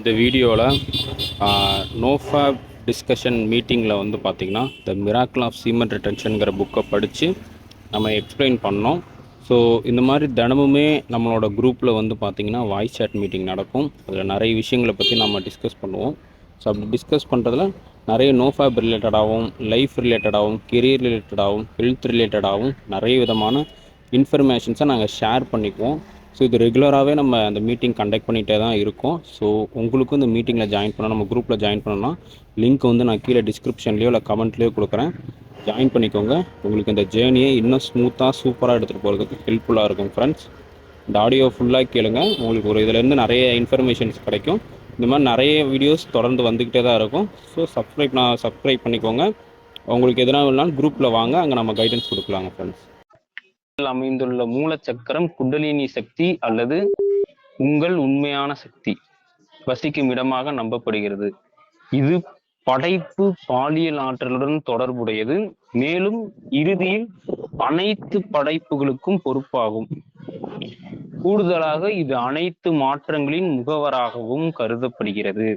இந்த வீடியோவில் NoFap discussion மீட்டிங்கில் வந்து பார்த்திங்கன்னா த மிராக்கிள் ஆஃப் சீமெண்ட் ரிட்டன்ஷனுங்கிற புக்கை படித்து நம்ம எக்ஸ்பிளைன் பண்ணோம். ஸோ இந்த மாதிரி தினமுமே நம்மளோட குரூப்பில் வந்து பார்த்திங்கன்னா வாய்ஸ் சேட் மீட்டிங் நடக்கும். அதில் நிறைய விஷயங்களை பற்றி நம்ம டிஸ்கஸ் பண்ணுவோம். ஸோ அப்படி டிஸ்கஸ் பண்ணுறதுல நிறைய நோஃபேப் ரிலேட்டடாகவும், லைஃப் ரிலேட்டடாகவும், கெரியர் ரிலேட்டடாகவும், ஹெல்த் ரிலேட்டடாகவும் நிறைய விதமான இன்ஃபர்மேஷன்ஸை நாங்கள் ஷேர் பண்ணிக்குவோம். ஸோ இது ரெகுலராகவே நம்ம அந்த மீட்டிங் கண்டக்ட் பண்ணிகிட்டே தான் இருக்கோம். ஸோ உங்களுக்கும் இந்த மீட்டிங்கில் ஜாயின் பண்ணணும், நம்ம குரூப்பில் ஜாயின் பண்ணணும்னா லிங்க் வந்து நான் கீழே டிஸ்கிரிப்ஷன்லேயோ இல்லை கமெண்ட்லேயோ கொடுக்குறேன். ஜாயின் பண்ணிக்கோங்க. உங்களுக்கு இந்த ஜேர்னியை இன்னும் ஸ்மூத்தாக சூப்பராக எடுத்துகிட்டு போகிறதுக்கு ஹெல்ப்ஃபுல்லாக இருக்கும் ஃப்ரெண்ட்ஸ். இந்த ஆடியோ ஃபுல்லாக கேளுங்க. உங்களுக்கு ஒரு இதிலேருந்து நிறைய இன்ஃபர்மேஷன்ஸ் கிடைக்கும். இந்த மாதிரி நிறைய வீடியோஸ் தொடர்ந்து வந்துக்கிட்டே தான் இருக்கும். ஸோ சப்ஸ்கிரைப் பண்ணிக்கோங்க. உங்களுக்கு எதனா வேணாலும் குரூப்பில் வாங்க, அங்கே நம்ம கைடன்ஸ் கொடுக்கலாங்க ஃப்ரெண்ட்ஸ். அமைந்துள்ள மூலச்சக்கரம் குண்டலினி சக்தி அல்லது உங்கள் உண்மையான சக்தி வசிக்கும் இடமாக நம்பப்படுகிறது. இது படைப்பு பாலியல் ஆற்றலுடன் தொடர்புடையது. மேலும் இறுதியில் அனைத்து படைப்புகளுக்கும் பொறுப்பாகும். கூடுதலாக இது அனைத்து மாற்றங்களின் முகவராகவும் கருதப்படுகிறது.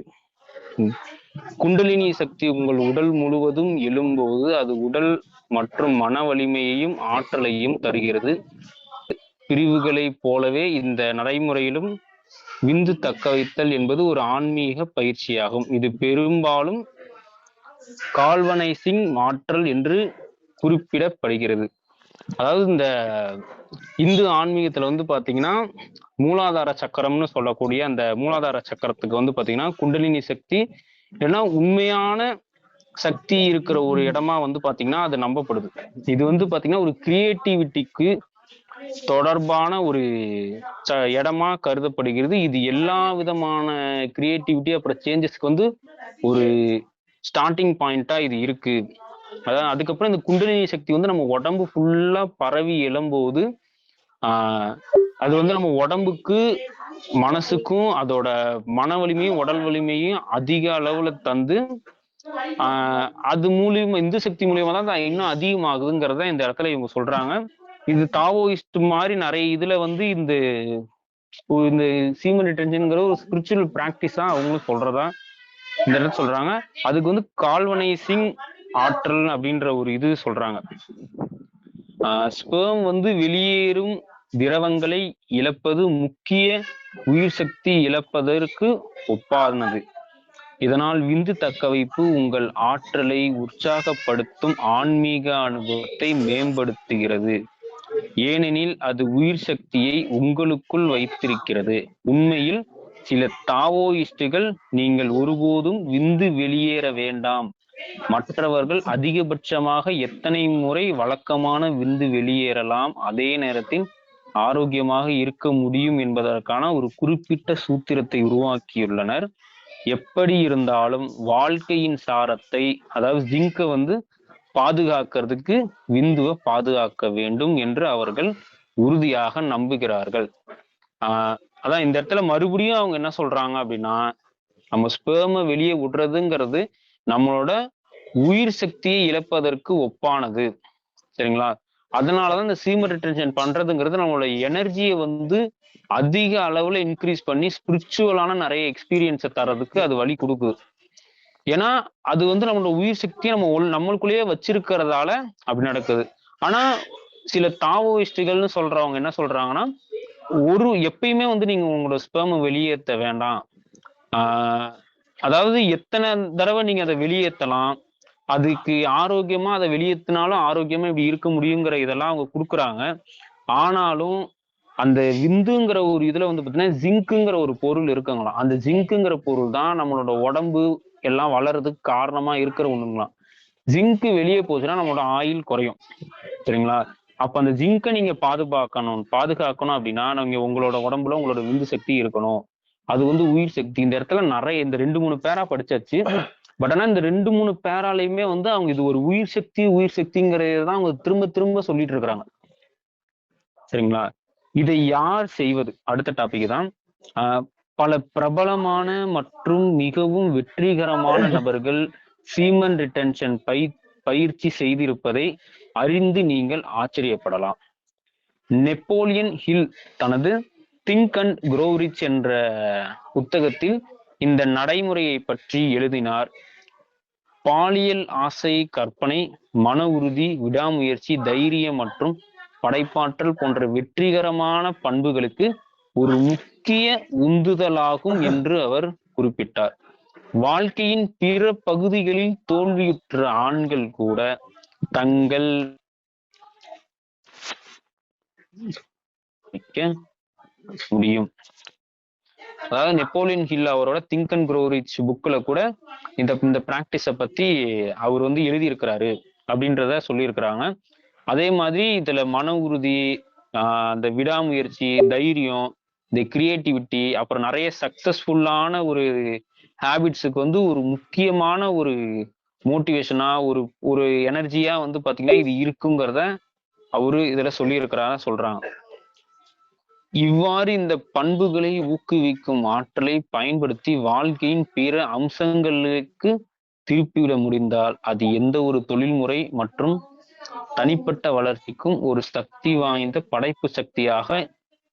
குண்டலினி சக்தி உங்கள் உடல் முழுவதும் எழும்போது அது உடல் மற்றும் மன வலிமையையும் ஆற்றலையும் தருகிறது. பிரிவுகளைப் போலவே இந்த நடைமுறையிலும் விந்து தக்க வைத்தல் என்பது ஒரு ஆன்மீக பயிற்சியாகும். இது பெரும்பாலும் கால்வனைசிங் மாற்றல் என்று குறிப்பிடப்படுகிறது. அதாவது இந்த இந்து ஆன்மீகத்துல வந்து பாத்தீங்கன்னா மூலாதார சக்கரம்னு சொல்லக்கூடிய அந்த மூலாதார சக்கரத்துக்கு வந்து பாத்தீங்கன்னா குண்டலினி சக்தி ஏன்னா உண்மையான சக்தி இருக்கிற ஒரு இடமா வந்து பாத்தீங்கன்னா அது நம்பப்படுது. இது வந்து பாத்தீங்கன்னா ஒரு கிரியேட்டிவிட்டிக்கு தொடர்பான ஒரு இடமா கருதப்படுகிறது. இது எல்லா விதமான கிரியேட்டிவிட்டி அப்புறம் சேஞ்சஸ்க்கு வந்து ஒரு ஸ்டார்டிங் பாயிண்டா இது இருக்கு. அதாவது அதுக்கப்புறம் இந்த குண்டலினி சக்தி வந்து நம்ம உடம்பு ஃபுல்லா பரவி எழும்போது அது வந்து நம்ம உடம்புக்கு மனசுக்கும் அதோட மன வலிமையும் உடல் வலிமையும் அதிக அளவுல தந்து அது மூலியமா இந்து சக்தி மூலியமா தான் இன்னும் அதிகமாகுதுங்கிறத இந்த இடத்துல இவங்க சொல்றாங்க. இது தாவோயிஸ்ட் மாதிரி நிறைய இதுல வந்து இந்த சீமன் ரிட்டன்ஷன்ங்கிற ஒரு ஸ்பிரிச்சுவல் பிராக்டிஸா அவங்களும் சொல்றதா இந்த இடத்துல சொல்றாங்க. அதுக்கு வந்து கால்வனைசிங் ஆற்றல் அப்படின்ற ஒரு இது சொல்றாங்க. ஸ்பெர்ம் வந்து வெளியேறும் திரவங்களை இழப்பது முக்கிய உயிர் சக்தி இழப்பதற்கு ஒப்பானது. இதனால் விந்து தக்கவைப்பு உங்கள் ஆற்றலை உற்சாகப்படுத்தும் ஆன்மீக அனுபவத்தை மேம்படுத்துகிறது. ஏனெனில் அது உயிர் சக்தியை உங்களுக்குள் வைத்திருக்கிறது. உண்மையில் சில தாவோயிஸ்டுகள் நீங்கள் ஒருபோதும் விந்து வெளியேற வேண்டாம், மற்றவர்கள் அதிகபட்சமாக எத்தனை முறை வழக்கமான விந்து வெளியேறலாம், அதே நேரத்தில் ஆரோக்கியமாக இருக்க முடியும் என்பதற்கான ஒரு குறிப்பிட்ட சூத்திரத்தை உருவாக்கியுள்ளனர். எப்படி இருந்தாலும் வாழ்க்கையின் சாரத்தை அதாவது ஜிங்கை வந்து பாதுகாக்கிறதுக்கு விந்துவை பாதுகாக்க வேண்டும் என்று அவர்கள் உறுதியாக நம்புகிறார்கள். அதான் இந்த இடத்துல மறுபடியும் அவங்க என்ன சொல்றாங்க அப்படின்னா, நம்ம ஸ்பெர்மை வெளியே விடுறதுங்கிறது நம்மளோட உயிர் சக்தியை இழப்பதற்கு ஒப்பானது. சரிங்களா? அதனாலதான் இந்த சீமன் ரிட்டன்ஷன் பண்றதுங்கிறது நம்மளோட எனர்ஜியை வந்து அதிக அளவுல இன்க்ரீஸ் பண்ணி ஸ்பிரிச்சுவலான நிறைய எக்ஸ்பீரியன்ஸை தரதுக்கு அது வழி கொடுக்குது. ஏன்னா அது வந்து நம்மளோட உயிர் சக்தியை நம்மளுக்குள்ளேயே வச்சிருக்கிறதால அப்படி நடக்குது. ஆனா சில தாவோயிஸ்டுகள்னு சொல்றவங்க என்ன சொல்றாங்கன்னா, எப்பயுமே வந்து நீங்க உங்களோட ஸ்பெர்மை வெளியேற்ற வேண்டாம். அதாவது எத்தனை தடவை நீங்க அதை வெளியேற்றலாம், அதுக்கு ஆரோக்கியமா அதை வெளியேற்றினாலும் ஆரோக்கியமா இப்படி இருக்க முடியுங்கிற இதெல்லாம் அவங்க கொடுக்குறாங்க. ஆனாலும் அந்த விந்துங்கிற ஒரு இதுல வந்து பாத்தீங்கன்னா ஜிங்க்குங்கிற ஒரு பொருள் இருக்குங்களாம். அந்த ஜிங்க்குங்கிற பொருள் தான் நம்மளோட உடம்பு எல்லாம் வளர்றதுக்கு காரணமா இருக்கிற ஒண்ணுங்களாம். ஜிங்க் வெளியே போச்சுன்னா நம்மளோட ஆயுள் குறையும். சரிங்களா? அப்ப அந்த ஜிங்கை நீங்க பாதுகாக்கணும் அப்படின்னா நீங்க உங்களோட உடம்புல உங்களோட விந்து சக்தி இருக்கணும். அது வந்து உயிர் சக்தி. இந்த இடத்துல நிறைய இந்த 2-3 பேரா படிச்சாச்சு. பட் ஆனா இந்த 2-3 பேராலையுமே வந்து அவங்க இது ஒரு உயிர் சக்திங்கிறதான் அவங்க திரும்ப திரும்ப சொல்லிட்டு இருக்கிறாங்க. சரிங்களா? இதை யார் செய்வது அடுத்த டாபிக் தான். பல பிரபலமான மற்றும் மிகவும் வெற்றிகரமான நபர்கள் சீமன் ரிட்டன்ஷன் பயிற்சி செய்திருப்பதை அறிந்து நீங்கள் ஆச்சரியப்படலாம். நெப்போலியன் ஹில் தனது திங்க் அண்ட் க்ரோ ரிச் என்ற புத்தகத்தில் இந்த நடைமுறையை பற்றி எழுதினார். பாலியல் ஆசை, கற்பனை, மன உறுதி, விடாமுயற்சி, தைரியம் மற்றும் படைப்பாற்றல் போன்ற வெற்றிகரமான பண்புகளுக்கு ஒரு முக்கிய உந்துதலாகும் என்று அவர் குறிப்பிட்டார். வாழ்க்கையின் பிற பகுதிகளில் தோல்வியுற்ற ஆண்கள் கூட தங்கள் முடியும். அதாவது நெப்போலியன் ஹில் அவரோட திங்க் அண்ட் க்ரோ ரிச் புக்ல கூட இந்த பிராக்டிஸை பத்தி அவர் வந்து எழுதியிருக்கிறாரு அப்படின்றத சொல்லியிருக்கிறாங்க. அதே மாதிரி இதுல மன உறுதி, அந்த விடாமுயற்சி, தைரியம், இந்த கிரியேட்டிவிட்டி, அப்புறம் நிறைய சக்சஸ்ஃபுல்லான ஒரு ஹேபிட்ஸுக்கு வந்து ஒரு முக்கியமான ஒரு மோட்டிவேஷனா, ஒரு ஒரு எனர்ஜியா வந்து பாத்தீங்கன்னா இது இருக்குங்கிறத அவரு இதுல சொல்லியிருக்கிறார சொல்றாங்க. இவ்வாறு இந்த பண்புகளை ஊக்குவிக்கும் ஆற்றலை பயன்படுத்தி வாழ்க்கையின் பிற அம்சங்களுக்கு திருப்பிவிட முடிந்தால் அது எந்த ஒரு தொழில்முறை மற்றும் தனிப்பட்ட வளர்ச்சிக்கும் ஒரு சக்தி வாய்ந்த படைப்பு சக்தியாக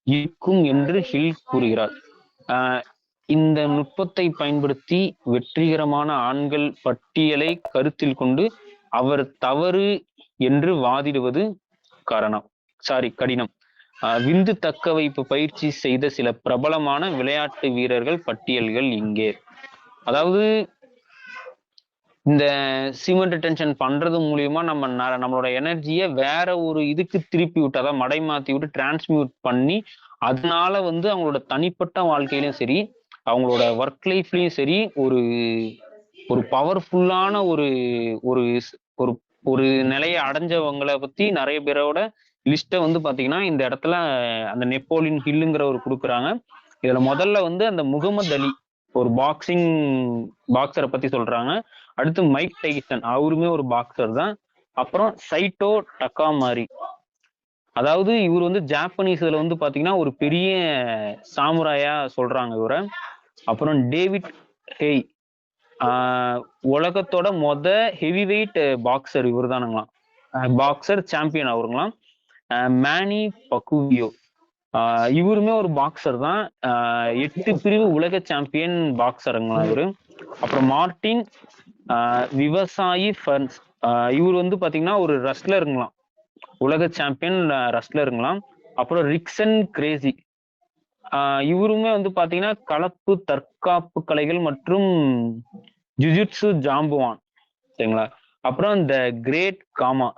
இருக்கும் என்று ஹில் கூறுகிறார். இந்த நுட்பத்தை பயன்படுத்தி வெற்றிகரமான ஆண்கள் பட்டியலை கருத்தில் கொண்டு அவர் தவறு என்று வாதிடுவது கடினம். விந்து தக்க வைப்பு பயிற்சி செய்த சில பிரபலமான விளையாட்டு வீரர்கள் பட்டியல்கள் இங்கே. அதாவது இந்த சீமன் ரிட்டென்ஷன் பண்றது மூலியமா நம்மளோட எனர்ஜியை வேற ஒரு இதுக்கு திருப்பி விட்டு, அதாவது மடை மாத்தி விட்டு டிரான்ஸ்மியூட் பண்ணி, அதனால வந்து அவங்களோட தனிப்பட்ட வாழ்க்கையிலும் சரி, அவங்களோட ஒர்க் லைஃப்லயும் சரி, ஒரு ஒரு பவர்ஃபுல்லான ஒரு ஒரு ஒரு நிலையை அடைஞ்சவங்களை பத்தி நிறைய பேரோட லிஸ்ட்டை வந்து பாத்தீங்கன்னா இந்த இடத்துல அந்த நெப்போலியன் ஹில்லுங்கிறவர் கொடுக்குறாங்க. இதுல முதல்ல வந்து அந்த முகமது அலி, ஒரு பாக்ஸரை பத்தி சொல்றாங்க. அடுத்து மைக் டைசன், அவருமே ஒரு பாக்ஸர் தான். அப்புறம் சைட்டோ டக்காமாரி, அதாவது இவர் வந்து ஜாப்பனீஸ்ல வந்து பாத்தீங்கன்னா ஒரு பெரிய சாமுராயா சொல்றாங்க இவரை. அப்புறம் டேவிட் ஹேய், உலகத்தோட ஹெவி வெயிட் பாக்ஸர் இவர் தானுங்களாம், பாக்ஸர் சாம்பியன் அவருங்களாம். மேனி பக்குவியோ, இவருமே ஒரு பாக்ஸர் தான், 8 பிரிவு உலக சாம்பியன் பாக்ஸருங்களா இவரு. அப்புறம் மார்டின் விவசாயி ஃபர்ன்ஸ், இவர் வந்து பாத்தீங்கன்னா ஒரு ரெஸ்லருங்களாம், உலக சாம்பியன் ரெஸ்லருங்களாம். அப்புறம் ரிக்சன் கிரேசி, இவருமே வந்து பாத்தீங்கன்னா கலப்பு தற்காப்பு கலைகள் மற்றும் ஜுஜுட்சு ஜாம்புவான், சரிங்களா. அப்புறம் இந்த கிரேட் காமா,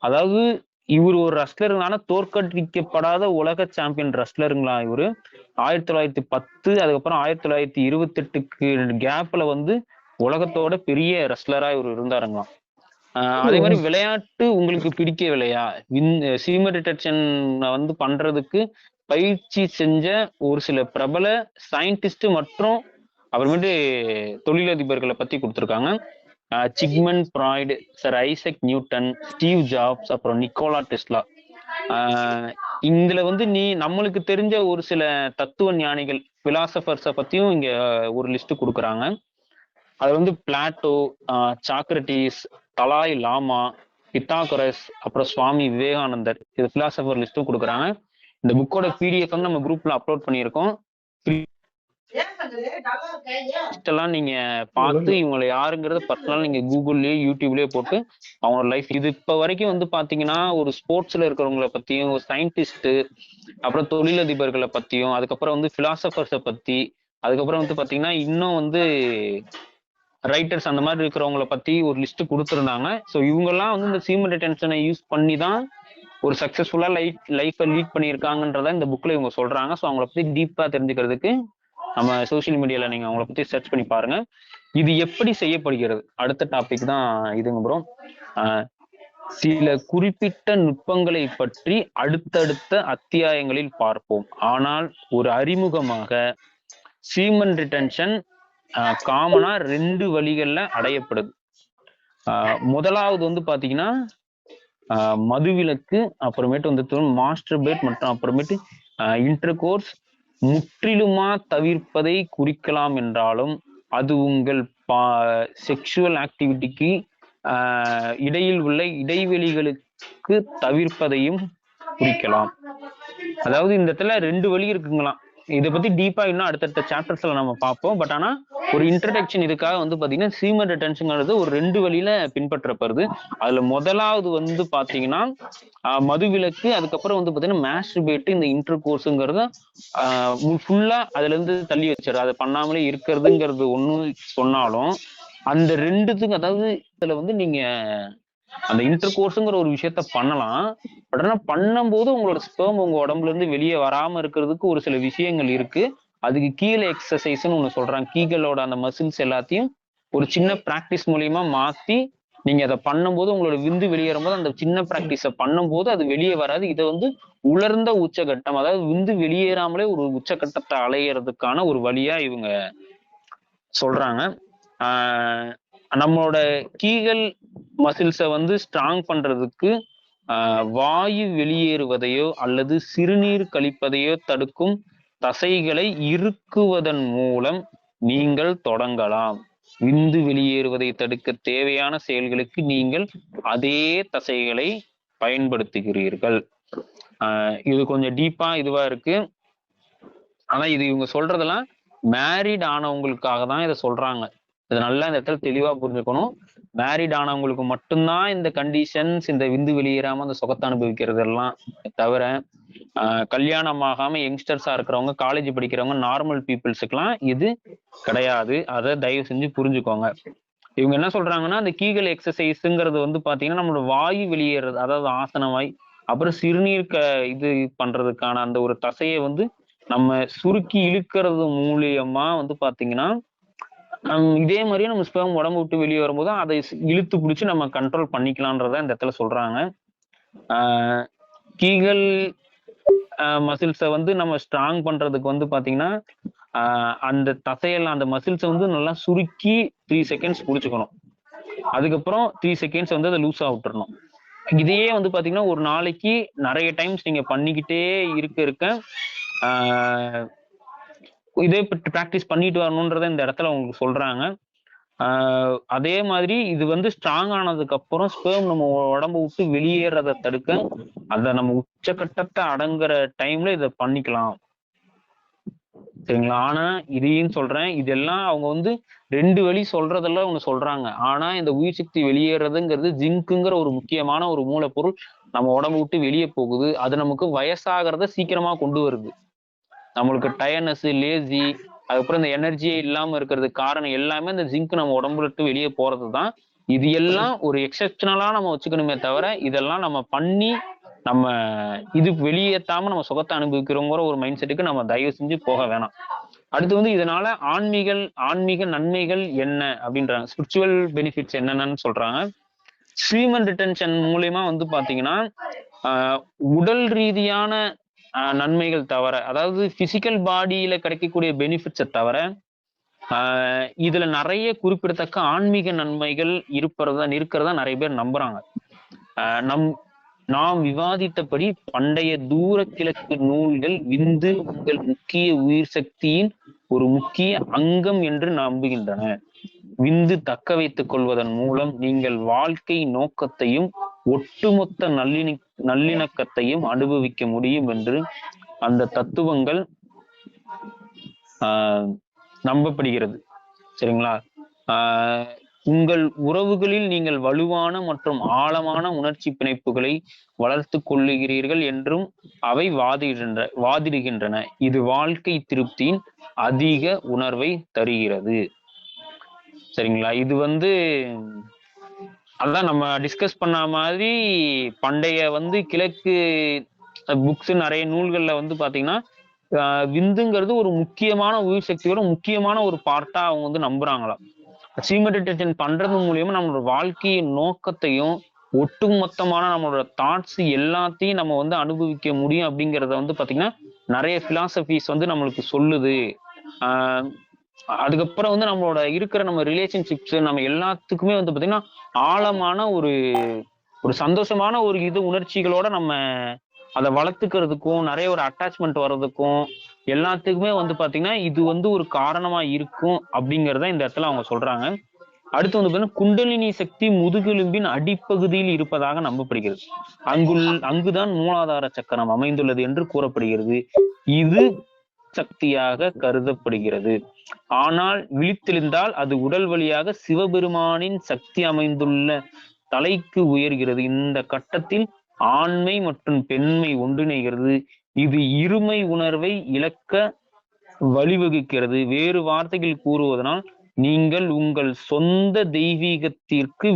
அதாவது இவர் ஒரு ரெஸ்லருங்களான தோற்கடிக்கப்படாத உலக சாம்பியன் ரெஸ்லருங்களா இவரு. 1910 அதுக்கப்புறம் 1928க்கு கேப்ல வந்து உலகத்தோட பெரிய ரெஸ்லரா இவர் இருந்தாருங்களாம். அதே மாதிரி விளையாட்டு உங்களுக்கு பிடிக்கவில்லையா, சீமன் ரிட்டென்ஷன் வந்து பண்றதுக்கு பயிற்சி செஞ்ச ஒரு சில பிரபல சயின்டிஸ்ட் மற்றும் அப்புறமேட்டு தொழிலதிபர்களை பத்தி கொடுத்துருக்காங்க. Sigmund Freud, sir Isaac Newton, Steve jobs, அப்புறம் நிக்கோலா டெஸ்லா. இதுல வந்து நம்மளுக்கு தெரிஞ்ச ஒரு சில தத்துவ ஞானிகள், பிலாசபர்ஸை பத்தியும் இங்க ஒரு லிஸ்ட் கொடுக்குறாங்க. அது வந்து பிளாட்டோ, சாக்ரட்டிஸ், தலாய் லாமா, பித்தாகரஸ், அப்புறம் சுவாமி விவேகானந்தர், இது பிலாசபர் லிஸ்ட்டும் கொடுக்குறாங்க. இந்த புக்கோட பிடிஎஃப் வந்து நம்ம குரூப்ல அப்லோட் பண்ணியிருக்கோம். நீங்க பார்த்து இவங்களை யாருங்கிறத பர்சனலா நீங்க கூகுள்லயே யூடியூப்லயே போட்டு அவங்களோட லைஃப், இது இப்ப வரைக்கும் வந்து பாத்தீங்கன்னா ஒரு ஸ்போர்ட்ஸ்ல இருக்கிறவங்களை பத்தியும், ஒரு சயின்டிஸ்ட், அப்புறம் தொழிலதிபர்களை பத்தியும், அதுக்கப்புறம் வந்து பிலாசபர்ஸை பத்தி, அதுக்கப்புறம் வந்து பாத்தீங்கன்னா இன்னும் வந்து ரைட்டர்ஸ் அந்த மாதிரி இருக்கிறவங்களை பத்தி ஒரு லிஸ்ட் கொடுத்துருந்தாங்க. ஸோ இவங்கெல்லாம் வந்து இந்த சீமன் ரிட்டென்ஷனை யூஸ் பண்ணி தான் ஒரு சக்சஸ்ஃபுல்லா லைஃப்பை லீட் பண்ணியிருக்காங்கன்றத இந்த புக்ல இவங்க சொல்றாங்க. ஸோ அவங்களை பத்தி டீப்பா தெரிஞ்சுக்கிறதுக்கு நம்ம சோசியல் மீடியால நீங்க அவங்களை பத்தி சர்ச் பண்ணி பாருங்க. இது எப்படி செய்யப்படுகிறது, அடுத்த டாபிக் தான் இதுங்க ப்ரோ. சில குறிப்பிட்ட நுட்பங்களை பற்றி அடுத்தடுத்த அத்தியாயங்களில் பார்ப்போம். ஆனால் ஒரு அறிமுகமாக சீமன் ரிட்டென்ஷன் காமனா 2 வழிகள்ல அடையப்படுது. முதலாவது வந்து பாத்தீங்கன்னா மதுவிலக்கு, அப்புறமேட்டு வந்து மாஸ்டர்பேட் மற்றும் அப்புறமேட்டு இன்டர்கோர்ஸ் முற்றிலுமா தவிர்ப்பதை குறிக்கலாம் என்றாலும் அது உங்கள் செக்ஷுவல் ஆக்டிவிட்டிக்கு இடையில் உள்ள இடைவெளிகளுக்கு தவிர்ப்பதையும் குறிக்கலாம். அதாவது இந்த இடத்துல 2 வழி இருக்குங்களாம். இதை பத்தி டீப்பா இன்னும் அடுத்தடுத்த சாப்டர்ஸ்ல நம்ம பார்ப்போம். பட் ஆனா ஒரு இன்ட்ரடக்ஷன் இதுக்காக வந்து பாத்தீங்கன்னா சீமன் ரிட்டன்ஷன்ங்கிறது ஒரு 2 வழியில பின்பற்றப்படுது. அதுல முதலாவது வந்து பாத்தீங்கன்னா மதுவிலக்கு, அதுக்கப்புறம் வந்து பாத்தீங்கன்னா மேஸ்ட்ரிபேட், இந்த இன்டர் கோர்ஸுங்கிறத ஃபுல்லா அதுல இருந்து தள்ளி வச்சிரு, அதை பண்ணாமலே இருக்கிறதுங்கிறது ஒண்ணு சொன்னாலும் அந்த ரெண்டுத்துக்கும், அதாவது இதுல வந்து நீங்க அந்த இன்டர் கோர்ஸுங்கிற ஒரு விஷயத்த பண்ணலாம். பட் ஆனா பண்ணும்போது உங்களோட ஸ்பெர்ம் உங்க உடம்புல இருந்து வெளியே வராம இருக்கிறதுக்கு ஒரு சில விஷயங்கள் இருக்கு. அதுக்கு கீழே எக்ஸசைஸ்ன்னு ஒண்ணு சொல்றாங்க. கீகளோட அந்த மசில்ஸ் எல்லாத்தையும் ஒரு சின்ன பிராக்டிஸ் மூலியமா மாத்தி நீங்க அதை பண்ணும்போது உங்களோட விந்து வெளியேறும் போது அந்த சின்ன பிராக்டிஸ பண்ணும்போது அது வெளியே வராது. இதை வந்து உலர்ந்த உச்சகட்டம், அதாவது விந்து வெளியேறாமலே ஒரு உச்சகட்டத்தை அலையிறதுக்கான ஒரு வழியா இவங்க சொல்றாங்க. நம்மளோட கீகல் மசில்ஸை வந்து ஸ்ட்ராங் பண்றதுக்கு வாயு வெளியேறுவதையோ அல்லது சிறுநீர் கழிப்பதையோ தடுக்கும் தசைகளை இறுக்குவதன் மூலம் நீங்கள் தொடங்கலாம். விந்து வெளியேறுவதை தடுக்க தேவையான செயல்களுக்கு நீங்கள் அதே தசைகளை பயன்படுத்துகிறீர்கள். இது கொஞ்சம் டீப்பா இதுவா இருக்கு. ஆனா இது இவங்க சொல்றதெல்லாம் மேரிட் ஆனவங்களுக்காக தான் இதை சொல்றாங்க. இது நல்லா இந்த இடத்துல தெளிவா புரிஞ்சுக்கணும். மேரிட் ஆனவங்களுக்கு மட்டும்தான் இந்த கண்டிஷன்ஸ், இந்த விந்து வெளியேறாம அந்த சுகத்தை அனுபவிக்கிறது எல்லாம் தவிர கல்யாணம் ஆகாம யங்ஸ்டர்ஸா இருக்கிறவங்க, காலேஜ் படிக்கிறவங்க, நார்மல் பீப்புள்ஸுக்கெல்லாம் இது கிடையாது. அதை தயவு செஞ்சு புரிஞ்சுக்கோங்க. இவங்க என்ன சொல்றாங்கன்னா, அந்த கீகல் எக்ஸசைஸுங்கிறது வந்து பாத்தீங்கன்னா நம்மளோட வாயு வெளியேறது, அதாவது ஆசன வாய், அப்புறம் சிறுநீர் இது பண்றதுக்கான அந்த ஒரு தசையை வந்து நம்ம சுருக்கி இழுக்கிறது மூலியமா வந்து பாத்தீங்கன்னா இதே மாதிரியே நம்ம ஸ்பெர்ம் உடம்பு விட்டு வெளியே வரும்போது அதை இழுத்து பிடிச்சி நம்ம கண்ட்ரோல் பண்ணிக்கலான்றத இந்த இடத்துல சொல்றாங்க. கீகல் மசில்ஸை வந்து நம்ம ஸ்ட்ராங் பண்றதுக்கு வந்து பாத்தீங்கன்னா அந்த தசையெல்லாம், அந்த மசில்ஸை வந்து நல்லா சுருக்கி 3 செகண்ட்ஸ் பிடிச்சுக்கணும். அதுக்கப்புறம் 3 செகண்ட்ஸ் வந்து அதை லூஸா விட்டுறணும். இதையே வந்து பாத்தீங்கன்னா ஒரு நாளைக்கு நிறைய டைம்ஸ் நீங்க பண்ணிக்கிட்டே இருக்க இதே ப்ராக்டிஸ் பண்ணிட்டு வரணும்ன்றத இந்த இடத்துல உங்களுக்கு சொல்றாங்க. அதே மாதிரி இது வந்து ஸ்ட்ராங் ஆனதுக்கு அப்புறம் ஸ்பெர்ம் நம்ம உடம்பு விட்டு வெளியேறதை தடுக்க அதை நம்ம உச்சக்கட்டத்தை அடங்குற டைம்ல இதை பண்ணிக்கலாம். சரிங்களா? ஆனா இதையும் சொல்றேன், இதெல்லாம் அவங்க வந்து 2 வழி சொல்றதெல்லாம் அவங்க சொல்றாங்க. ஆனா இந்த உயிர் சக்தி வெளியேறதுங்கிறது ஜிங்க்குங்கிற ஒரு முக்கியமான ஒரு மூலப்பொருள் நம்ம உடம்பு விட்டு வெளியே போகுது. அது நமக்கு வயசாகிறத சீக்கிரமா கொண்டு வருது. நம்மளுக்கு டயர்னஸ், லேசி, அதுக்கப்புறம் இந்த எனர்ஜியே இல்லாம இருக்கிறதுக்கு காரணம் எல்லாமே இந்த ஜிங்க் நம்ம உடம்புல விட்டு வெளியே போறது தான். இது எல்லாம் ஒரு எக்ஸப்ஷனலா நம்ம வச்சுக்கணுமே தவிர இதெல்லாம் நம்ம பண்ணி நம்ம இது வெளியேற்றாம நம்ம சுகத்தை அனுபவிக்கிறோங்கிற ஒரு மைண்ட் செட்டுக்கு நம்ம தயவு செஞ்சு போக வேணாம். அடுத்து வந்து இதனால ஆன்மீக நன்மைகள் என்ன அப்படின்றாங்க. ஸ்பிரிச்சுவல் பெனிஃபிட்ஸ் என்னென்னு சொல்றாங்க. சீமன் ரிட்டன்ஷன் மூலியமா வந்து பாத்தீங்கன்னா உடல் ரீதியான நன்மைகள் தவிர, அதாவது பிசிக்கல் பாடியில கிடைக்கக்கூடிய பெனிஃபிட்ஸை தவிர இதுல நிறைய குறிப்பிடத்தக்க ஆன்மீக நன்மைகள் இருக்கிறதா நிறைய பேர் நம்புறாங்க. நாம் விவாதித்தபடி பண்டைய தூர கிழக்கு நூல்கள் விந்து உங்கள் முக்கிய உயிர் சக்தியின் ஒரு முக்கிய அங்கம் என்று நம்புகின்றன. விந்து தக்க வைத்துக் கொள்வதன் மூலம் நீங்கள் வாழ்க்கை நோக்கத்தையும் ஒட்டுமொத்த நல்லிணக்கத்தையும் அனுபவிக்க முடியும் என்று அந்த தத்துவங்கள் நம்பப்படுகிறது. சரிங்களா? உங்கள் உறவுகளில் நீங்கள் வலுவான மற்றும் ஆழமான உணர்ச்சி பிணைப்புகளை வளர்த்து கொள்ளுகிறீர்கள் என்றும் அவை வாதிடுகின்றன. இது வாழ்க்கை திருப்தியின் அதிக உணர்வை தருகிறது. சரிங்களா? இது வந்து அதான் நம்ம டிஸ்கஸ் பண்ண மாதிரி பண்டைய வந்து கிழக்கு புக்ஸ் நிறைய நூல்கள்ல வந்து பாத்தீங்கன்னா விந்துங்கிறது ஒரு முக்கியமான உயிர் சக்தியோட முக்கியமான ஒரு பார்ட்டா அவங்க வந்து நம்புறாங்களாம். மெடிடேஷன் பண்றது மூலியமா நம்மளோட வாழ்க்கையின் நோக்கத்தையும் ஒட்டுமொத்தமான நம்மளோட தாட்ஸ் எல்லாத்தையும் நம்ம வந்து அனுபவிக்க முடியும் அப்படிங்கிறத வந்து பாத்தீங்கன்னா நிறைய பிலாசபிஸ் வந்து நம்மளுக்கு சொல்லுது. அதுக்கப்புறம் வந்து நம்மளோட இருக்கிற நம்ம ரிலேஷன்ஷிப்ஸ் நம்ம எல்லாத்துக்குமே வந்து பாத்தீங்கன்னா ஆழமான ஒரு சந்தோஷமான ஒரு உணர்ச்சிகளோட நம்ம அதை வளர்த்துக்கிறதுக்கும் நிறைய ஒரு அட்டாச்மெண்ட் வர்றதுக்கும் எல்லாத்துக்குமே வந்து பாத்தீங்கன்னா இது வந்து ஒரு காரணமா இருக்கும் அப்படிங்கிறத இந்த இடத்துல அவங்க சொல்றாங்க. அடுத்து வந்து பாத்தீங்கன்னா குண்டலினி சக்தி முதுகெலும்பின் அடிப்பகுதியில் இருப்பதாக நம்பப்படுகிறது. அங்குதான் மூலாதார சக்கரம் அமைந்துள்ளது என்று கூறப்படுகிறது. இது சக்தியாக கருதப்படுகிறது. ஆனால் விழித்தெழுந்தால் அது உடல் வழியாக சிவபெருமானின் சக்தி அமைந்துள்ள தலைக்கு உயர்கிறது. இந்த கட்டத்தில் ஆண்மை மற்றும் பெண்மை ஒன்றிணைகிறது. இது இருமை உணர்வை இழக்க வழிவகுக்கிறது. வேறு வார்த்தைகள் கூறுவதனால் நீங்கள் உங்கள் சொந்த தெய்வீகத்திற்கு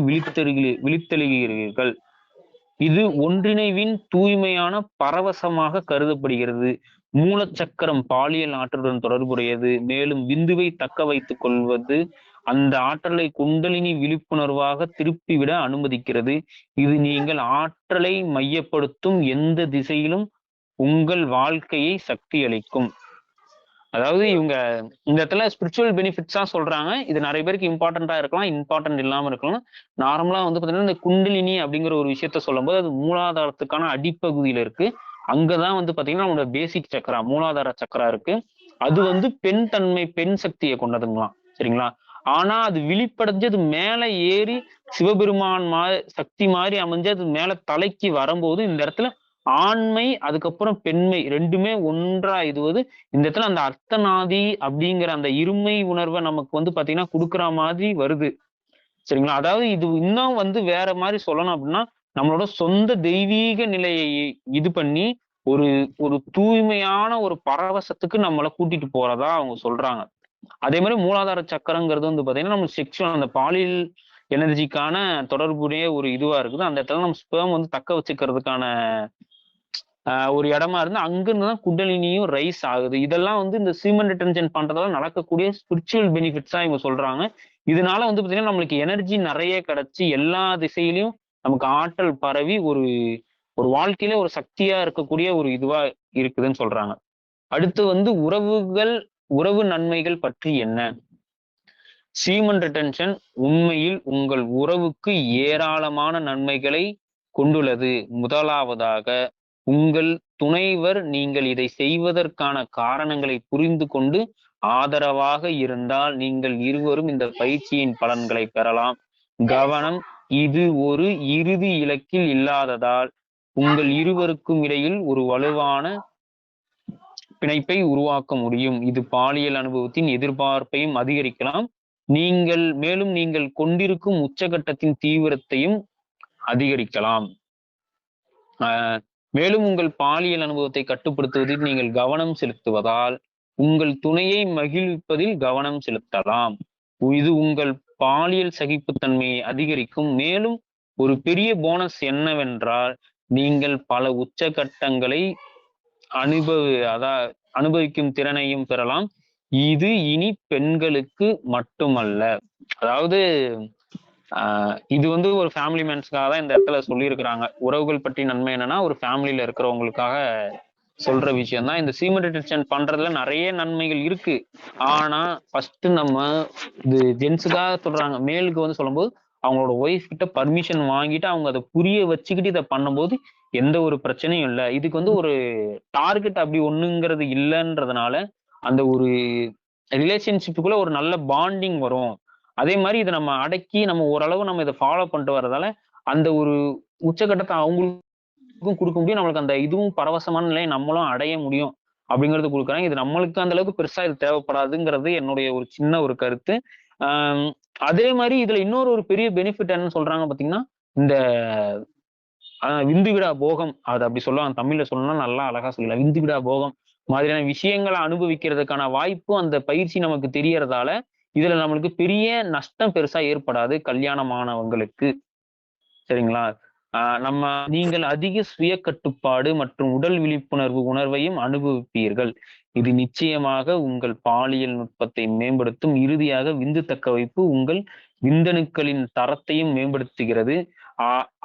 விழித்தெழுகிறீர்கள். இது ஒன்றிணைவின் தூய்மையான பரவசமாக கருதப்படுகிறது. மூலச்சக்கரம் பாலியல் ஆற்றலுடன் தொடர்புடையது. மேலும் விந்துவை தக்க வைத்துக் கொள்வது அந்த ஆற்றலை குண்டலினி விழிப்புணர்வாக திருப்பிவிட அனுமதிக்கிறது. இது நீங்கள் ஆற்றலை மையப்படுத்தும் எந்த திசையிலும் உங்கள் வாழ்க்கையை சக்தி அளிக்கும். அதாவது இவங்க இந்த இடத்துல ஸ்பிரிச்சுவல் பெனிஃபிட்ஸா சொல்றாங்க. இது நிறைய பேருக்கு இம்பார்ட்டண்டா இருக்கலாம், இம்பார்ட்டன்ட் இல்லாம இருக்கலாம். நார்மலா வந்து பாத்தீங்கன்னா இந்த குண்டலினி அப்படிங்கிற ஒரு விஷயத்த சொல்லும் போது அது மூலாதாரத்துக்கான அடிப்பகுதியில இருக்கு. அங்கதான் வந்து பாத்தீங்கன்னா நம்மளோட பேசிக் சக்கரா, மூலாதார சக்கரா இருக்கு. அது வந்து பெண் தன்மை, பெண் சக்தியை கொண்டதுங்களாம். சரிங்களா? ஆனா அது விழிப்படைஞ்சு அது மேல ஏறி சிவபெருமான் சக்தி மாதிரி அமைஞ்சு அது மேல தலைக்கு வரும்போது இந்த இடத்துல ஆண்மை அதுக்கப்புறம் பெண்மை ரெண்டுமே ஒன்றா இதுவது இந்த இடத்துல அந்த அர்த்தநாதி அப்படிங்கிற அந்த இருமை உணர்வை நமக்கு வந்து பாத்தீங்கன்னா கொடுக்குற மாதிரி வருது. சரிங்களா? அதாவது இது இன்னும் வந்து வேற மாதிரி சொல்லணும் அப்படின்னா நம்மளோட சொந்த தெய்வீக நிலையை இது பண்ணி ஒரு ஒரு தூய்மையான ஒரு பரவசத்துக்கு நம்மளை கூட்டிட்டு போறதா அவங்க சொல்றாங்க. அதே மாதிரி மூலாதார சக்கரங்கிறது வந்து பாத்தீங்கன்னா நம்ம செக்ஷுவல் அந்த பாலியல் எனர்ஜிக்கான தொடர்புடைய ஒரு இதுவா இருக்குது. அந்த இடத்துல நம்ம ஸ்பெர்ம் வந்து தக்க வச்சுக்கிறதுக்கான ஒரு இடமா இருந்து அங்கிருந்துதான் குண்டலினியும் ரைஸ் ஆகுது. இதெல்லாம் வந்து இந்த சீமன் ரிட்டன்ஷன் பண்றதால நடக்கக்கூடிய ஸ்பிரிச்சுவல் பெனிஃபிட்ஸா இவங்க சொல்றாங்க. இதனால வந்து பாத்தீங்கன்னா நம்மளுக்கு எனர்ஜி நிறைய கிடைச்சி எல்லா திசையிலையும் நமக்கு ஆற்றல் பரவி ஒரு ஒரு வாழ்க்கையில ஒரு சக்தியா இருக்கக்கூடிய ஒரு இதுவா இருக்குதுன்னு சொல்றாங்க. அடுத்து வந்து உறவு நன்மைகள் பற்றி என்ன? சீமன் ரிட்டன்ஷன் உண்மையில் உங்கள் உறவுக்கு ஏராளமான நன்மைகளை கொண்டுள்ளது. முதலாவதாக உங்கள் துணைவர் நீங்கள் இதை செய்வதற்கான காரணங்களை புரிந்து கொண்டு ஆதரவாக இருந்தால் நீங்கள் இருவரும் இந்த பயிற்சியின் பலன்களை பெறலாம். கவனம், இது ஒரு இறுதி இலக்கில் இல்லாததால் உங்கள் இருவருக்கும் இடையில் ஒரு வலுவான பிணைப்பை உருவாக்க முடியும். இது பாலியல் அனுபவத்தின் எதிர்பார்ப்பையும் அதிகரிக்கலாம். மேலும் நீங்கள் கொண்டிருக்கும் உச்சகட்டத்தின் தீவிரத்தையும் அதிகரிக்கலாம். மேலும் உங்கள் பாலியல் அனுபவத்தை கட்டுப்படுத்துவதில் நீங்கள் கவனம் செலுத்துவதால் உங்கள் துணையை மகிழ்விப்பதில் கவனம் செலுத்தலாம். இது உங்கள் பாலியல் சகிப்புத்தன்மையை அதிகரிக்கும். மேலும் ஒரு பெரிய போனஸ் என்னவென்றால் நீங்கள் பல உச்சகட்டங்களை அனுபவிக்கும் திறனையும் பெறலாம். இது இனி பெண்களுக்கு மட்டுமல்ல. அதாவது இது வந்து ஒரு ஃபேமிலி மேன்ஸ்க்காக தான் இந்த இடத்துல சொல்லியிருக்கிறாங்க. உறவுகள் பற்றி நன்மை என்னன்னா ஒரு ஃபேமிலியில இருக்கிறவங்களுக்காக சொல்ற விஷயம் தான். இந்த சீமன் ரிட்டன்ஷன் பண்றதுல நிறைய நன்மைகள் இருக்கு. ஆனா ஃபர்ஸ்ட் நம்ம இது ஜென்ஸுக்காக சொல்றாங்க. மேலுக்கு வந்து சொல்லும்போது அவங்களோட ஒய்ஃப் கிட்ட பர்மிஷன் வாங்கிட்டு அவங்க அதை புரிய வச்சுக்கிட்டு இதை பண்ணும்போது எந்த ஒரு பிரச்சனையும் இல்லை. இதுக்கு வந்து ஒரு டார்கெட் அப்படி ஒண்ணுங்கிறது இல்லைன்றதுனால அந்த ஒரு ரிலேஷன்ஷிப்புக்குள்ள ஒரு நல்ல பாண்டிங் வரும். அதே மாதிரி இதை நம்ம அடக்கி நம்ம ஓரளவு நம்ம இதை ஃபாலோ பண்ணிட்டு வர்றதால அந்த ஒரு உச்சகட்டத்தை அவங்களுக்கும் கொடுக்க முடியும். நம்மளுக்கு அந்த இதுவும் பரவசமான நிலையை நம்மளும் அடைய முடியும் அப்படிங்கிறது கொடுக்குறாங்க. இது நம்மளுக்கு அந்த அளவுக்கு பெருசா இது தேவைப்படாதுங்கிறது என்னுடைய ஒரு சின்ன ஒரு கருத்து. அதே மாதிரி இதுல இன்னொரு ஒரு பெரிய பெனிஃபிட் என்னன்னு சொல்றாங்க பாத்தீங்கன்னா இந்த விந்துவிடா போகம், அது அப்படி சொல்லுவாங்க. தமிழ்ல சொல்லணும்னா நல்லா அழகா சொல்லலாம். விந்துவிடா போகம் மாதிரியான விஷயங்களை அனுபவிக்கிறதுக்கான வாய்ப்பு அந்த பயிற்சி நமக்கு தெரியறதால இதுல நம்மளுக்கு பெரிய நஷ்டம் பெருசா ஏற்படாது கல்யாணமானவங்களுக்கு. சரிங்களா? நீங்கள் அதிக சுய கட்டுப்பாடு மற்றும் உடல் விழிப்புணர்வு உணர்வையும் அனுபவிப்பீர்கள். இது நிச்சயமாக உங்கள் பாலியல் நுட்பத்தை மேம்படுத்தும். இறுதியாக விந்து தக்க வைப்பு உங்கள் விந்தணுக்களின் தரத்தையும் மேம்படுத்துகிறது.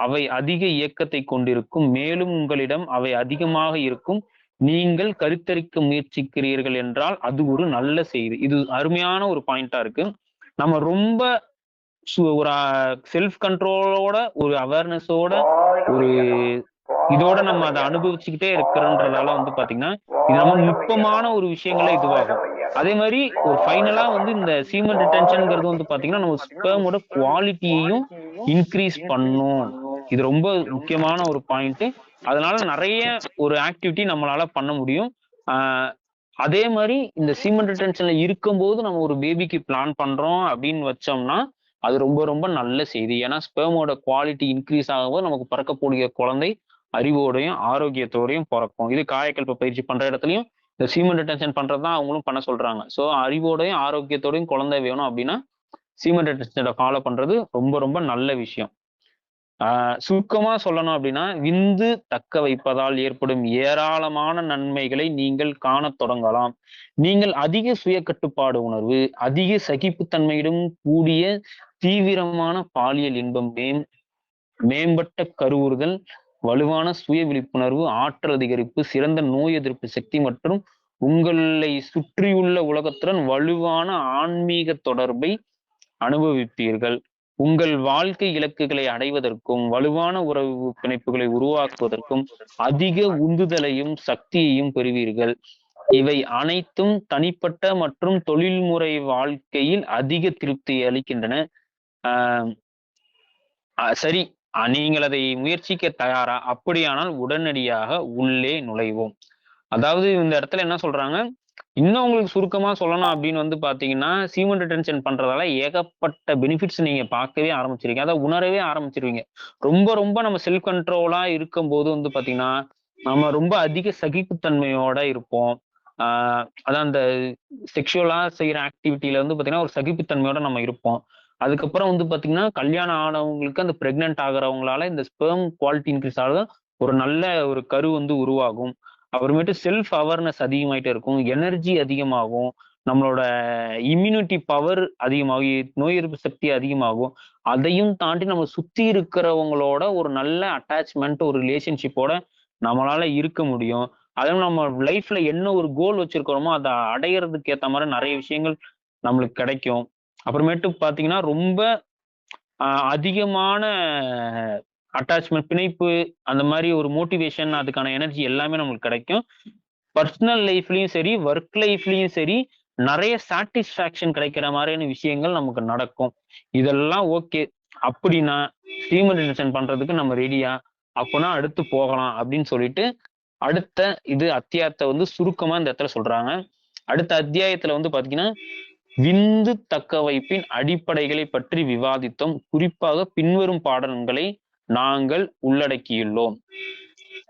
அவை அதிக இயக்கத்தை கொண்டிருக்கும். மேலும் உங்களிடம் அவை அதிகமாக இருக்கும். நீங்கள் கருத்தரிக்க முயற்சிக்கிறீர்கள் என்றால் அது ஒரு நல்ல செய்தி. இது அருமையான ஒரு பாயிண்டா இருக்கு. நம்ம ரொம்ப ஒரு செல்ஃப் கண்ட்ரோலோட ஒரு அவேர்னஸோட ஒரு இதோட நம்ம அதை அனுபவிச்சுக்கிட்டே இருக்கிறோன்றதால வந்து பாத்தீங்கன்னா இது நம்ம நுட்பமான ஒரு விஷயங்கள இதுவாகும். அதே மாதிரி ஒரு ஃபைனலா வந்து இந்த சீமன் ரிட்டன்ஷன்ங்கிறது வந்து பாத்தீங்கன்னா நம்ம ஸ்பெர்மோட குவாலிட்டியையும் இன்க்ரீஸ் பண்ணும். இது ரொம்ப முக்கியமான ஒரு பாயிண்ட். அதனால நிறைய ஒரு ஆக்டிவிட்டி நம்மளால பண்ண முடியும். அதே மாதிரி இந்த சீமன் ரிட்டன்ஷன்ல இருக்கும்போது நம்ம ஒரு பேபிக்கு பிளான் பண்றோம் அப்படின்னு வச்சோம்னா அது ரொம்ப ரொம்ப நல்ல செய்தி. ஏன்னா ஸ்பெர்மோட குவாலிட்டி இன்க்ரீஸ் ஆகும்போது நமக்கு பிறக்கக்கூடிய குழந்தை அறிவோடையும் ஆரோக்கியத்தோடையும் பிறக்கும். இது காயக்கல்ப பயிற்சி பண்ற இடத்துலயும் இந்த சீமன் ரிட்டன்ஷன் பண்றதுதான் அவங்களும் பண்ண சொல்றாங்க. ஸோ அறிவோடையும் ஆரோக்கியத்தோடையும் குழந்தை வேணும் அப்படின்னா சீமன் ரிட்டன்ஷனை ஃபாலோ பண்றது ரொம்ப ரொம்ப நல்ல விஷயம். சுருக்கமா சொல்லணும் அப்படின்னா விந்து தக்க வைப்பதால் ஏற்படும் ஏராளமான நன்மைகளை நீங்கள் காணத் தொடங்கலாம். நீங்கள் அதிக சுய கட்டுப்பாடு உணர்வு, அதிக சகிப்புத்தன்மையுடன் கூடிய தீவிரமான பாலியல் இன்பம், மேம்பட்ட கருவுறுதல், வலுவான சுய விழிப்புணர்வு, ஆற்றல் அதிகரிப்பு, சிறந்த நோய் எதிர்ப்பு சக்தி மற்றும் உங்களை சுற்றியுள்ள உலகத்துடன் வலுவான ஆன்மீக தொடர்பை அனுபவிப்பீர்கள். உங்கள் வாழ்க்கை இலக்குகளை அடைவதற்கும் வலுவான உறவு பிணைப்புகளை உருவாக்குவதற்கும் அதிக உந்துதலையும் சக்தியையும் பெறுவீர்கள். இவை அனைத்தும் தனிப்பட்ட மற்றும் தொழில்முறை வாழ்க்கையில் அதிக திருப்தியை அளிக்கின்றன. சரி, நீங்கள் அதை முயற்சிக்க தயாரா? அப்படியானால் உடனடியாக உள்ளே நுழைவோம். அதாவது இந்த இடத்துல என்ன சொல்றாங்க, இன்னும் உங்களுக்கு சுருக்கமா சொல்லணும் அப்படின்னு பாத்தீங்கன்னா சீமன் ரிட்டன்ஷன் பண்றதால ஏகப்பட்ட பெனிஃபிட்ஸ் நீங்க பார்க்கவே ஆரம்பிச்சிருக்கீங்க, அதை உணரவே ஆரம்பிச்சிருவீங்க. ரொம்ப ரொம்ப நம்ம செல்ஃப் கண்ட்ரோலா இருக்கும் போது பாத்தீங்கன்னா நம்ம ரொம்ப அதிக சகிப்புத்தன்மையோட இருப்போம். அதான் அந்த செக்ஷுவலா செய்யற ஆக்டிவிட்டியில பாத்தீங்கன்னா ஒரு சகிப்புத்தன்மையோட நம்ம இருப்போம். அதுக்கப்புறம் பாத்தீங்கன்னா கல்யாணம் ஆனவங்களுக்கு அந்த பிரெக்னென்ட் ஆகிறவங்களால இந்த ஸ்பெர்ம் குவாலிட்டி இன்க்ரீஸ் ஆகுது, ஒரு நல்ல ஒரு கரு உருவாகும். அப்புறமேட்டு செல்ஃப் அவேர்னஸ் அதிகமாயிட்டே இருக்கும், எனர்ஜி அதிகமாகும், நம்மளோட இம்யூனிட்டி பவர் அதிகமாகும், நோய் எதிர்ப்பு சக்தி அதிகமாகும். அதையும் தாண்டி நம்ம சுத்தி இருக்கிறவங்களோட ஒரு நல்ல அட்டாச்மெண்ட், ஒரு ரிலேஷன்ஷிப்போட நம்மளால இருக்க முடியும். அதுவும் நம்ம லைஃப்ல என்ன ஒரு கோல் வச்சிருக்கிறோமோ அதை அடையிறதுக்கு ஏற்ற மாதிரி நிறைய விஷயங்கள் நம்மளுக்கு கிடைக்கும். அப்புறமேட்டு பாத்தீங்கன்னா ரொம்ப அதிகமான அட்டாச்மெண்ட், பிணைப்பு, அந்த மாதிரி ஒரு மோட்டிவேஷன், அதுக்கான எனர்ஜி எல்லாமே நம்மளுக்கு கிடைக்கும். பர்சனல் லைஃப்லயும் சரி, ஒர்க் லைஃப்லயும் சரி, நிறைய சாட்டிஸ்பாக்சன் கிடைக்கிற மாதிரியான விஷயங்கள் நமக்கு நடக்கும். இதெல்லாம் ஓகே அப்படின்னா சீமன் ரிட்டன்ஷன் பண்றதுக்கு நம்ம ரெடியா? அப்போனா அடுத்து போகலாம் அப்படின்னு சொல்லிட்டு அடுத்த அத்தியாயத்தை சுருக்கமா இந்த இடத்துல சொல்றாங்க. அடுத்த அத்தியாயத்துல பாத்தீங்கன்னா விந்து தக்க வைப்பின் அடிப்படைகளை பற்றி விவாதித்தோம். குறிப்பாக பின்வரும் பாடல்களை நாங்கள் உள்ளடக்கியுள்ளோம்.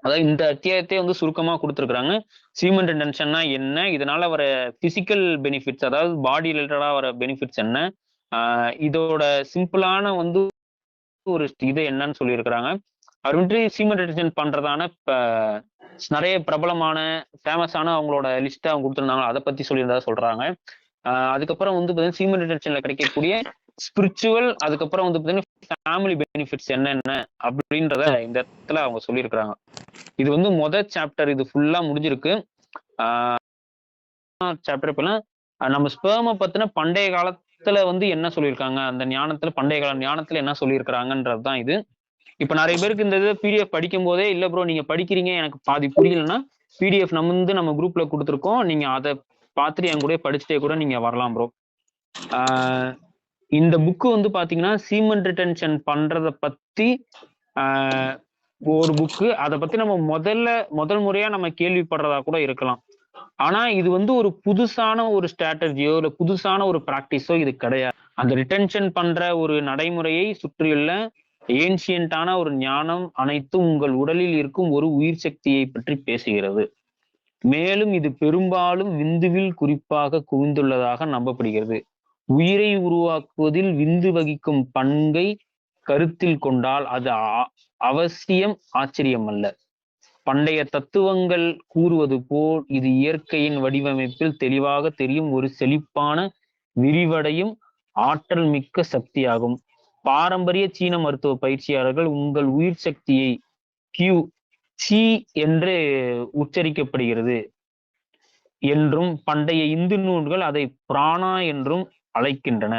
அதாவது இந்த அத்தியாயத்தை சுருக்கமா கொடுத்துருக்காங்க. சீமன் ரிட்டன்ஷன்னா என்ன, இதனால வர பிசிக்கல் பெனிஃபிட்ஸ், அதாவது பாடி ரிலேட்டடா வர பெனிஃபிட்ஸ் என்ன, இதோட சிம்பிளான ஒரு என்னன்னு சொல்லியிருக்கிறாங்க. அவர் சீமன் ரிட்டன்ஷன் பண்றதான நிறைய பிரபலமான ஃபேமஸான அவங்களோட லிஸ்ட் அவங்க கொடுத்துருந்தாங்க, அதை பத்தி சொல்லியிருந்தா சொல்றாங்க. அதுக்கப்புறம் பாத்தீங்கன்னா சீமன் ரிட்டன்ஷன்ல கிடைக்கக்கூடிய ஸ்பிரிச்சுவல், அதுக்கப்புறம் பாத்தீங்கன்னா ஃபேமிலி பெனிஃபிட்ஸ் என்னென்ன அப்படின்றத இந்த இடத்துல அவங்க சொல்லியிருக்கிறாங்க. இது முதல் சாப்டர், இது ஃபுல்லா முடிஞ்சிருக்கு. சாப்டர் இப்பெல்லாம் நம்ம ஸ்பெர்ம பத்தின பண்டைய காலத்துல என்ன சொல்லியிருக்காங்க, அந்த ஞானத்துல பண்டைய கால ஞானத்துல என்ன சொல்லியிருக்கிறாங்கன்றதுதான் இது. இப்ப நிறைய பேருக்கு இந்த பிடிஎஃப் படிக்கும் போதே இல்ல ப்ரோ நீங்க படிக்கிறீங்க எனக்கு பாதி புரியலன்னா பிடிஎஃப் நம்ம குரூப்ல கொடுத்துருக்கோம், நீங்க அதை பார்த்துட்டு என் கூட படிச்சுட்டே கூட நீங்க வரலாம் ப்ரோ. இந்த புக்கு பாத்தீங்கன்னா சீமன் ரிட்டன்ஷன் பண்றத பத்தி ஒரு புக்கு. அதை பத்தி நம்ம முதல் முறையா நம்ம கேள்விப்படுறதா கூட இருக்கலாம். ஆனா இது ஒரு புதுசான ஒரு ஸ்ட்ராட்டஜியோ இல்ல புதுசான ஒரு பிராக்டிஸோ இது கிடையாது. அந்த ரிட்டன்ஷன் பண்ற ஒரு நடைமுறையை சுற்றியுள்ள ஏன்ஷியன்டான ஒரு ஞானம் அனைத்தும் உங்கள் உடலில் இருக்கும் ஒரு உயிர் சக்தியை பற்றி பேசுகிறது. மேலும் இது பெரும்பாலும் விந்துவில் குறிப்பாக குவிந்துள்ளதாக நம்பப்படுகிறது. உயிரை உருவாக்குவதில் விந்து வகிக்கும் பங்கை கருத்தில் கொண்டால் அது அவசியம் ஆச்சரியம் அல்ல. பண்டைய தத்துவங்கள் கூறுவது போல் இது இயற்கையின் வடிவமைப்பில் தெளிவாக தெரியும் ஒரு செழிப்பான, விரிவடையும், ஆற்றல் மிக்க சக்தியாகும். பாரம்பரிய சீன மருத்துவ பயிற்சியாளர்கள் உங்கள் உயிர் சக்தியை சி என்று உச்சரிக்கப்படுகிறது என்றும், பண்டைய இந்து நூல்கள் அதை பிராணா என்றும் அழைக்கின்றன.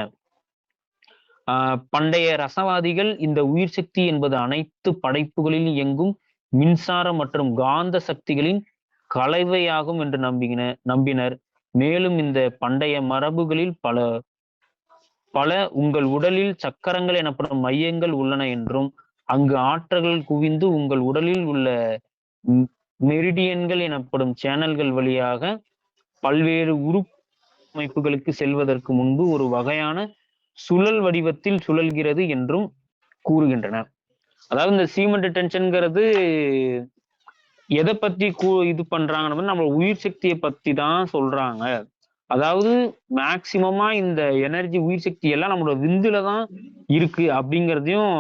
பண்டைய ரசவாதிகள் இந்த உயிர் சக்தி என்பது அனைத்து படைப்புகளில் இயங்கும் மின்சார மற்றும் காந்த சக்திகளின் கலவையாகும் என்று நம்பினர். மேலும் இந்த பண்டைய மரபுகளில் பல உங்கள் உடலில் சக்கரங்கள் எனப்படும் மையங்கள் உள்ளன என்றும், அங்கு ஆற்றல்கள் குவிந்து உங்கள் உடலில் உள்ள மெரிடியன்கள் எனப்படும் சேனல்கள் வழியாக பல்வேறு அமைப்புகளுக்கு செல்வதற்கு முன்பு ஒரு வகையான சுழல் வடிவத்தில் சுழல்கிறது என்றும் கூறுகின்றனர். அதாவது இந்த சீமெண்ட் டென்ஷன்ங்கிறது எதை பத்தி இது பண்றாங்கன்னு நம்ம உயிர் சக்தியை பத்தி தான் சொல்றாங்க. அதாவது மேக்சிமமா இந்த எனர்ஜி உயிர் சக்தி எல்லாம் நம்மளோட விந்துல தான் இருக்கு அப்படிங்கிறதையும்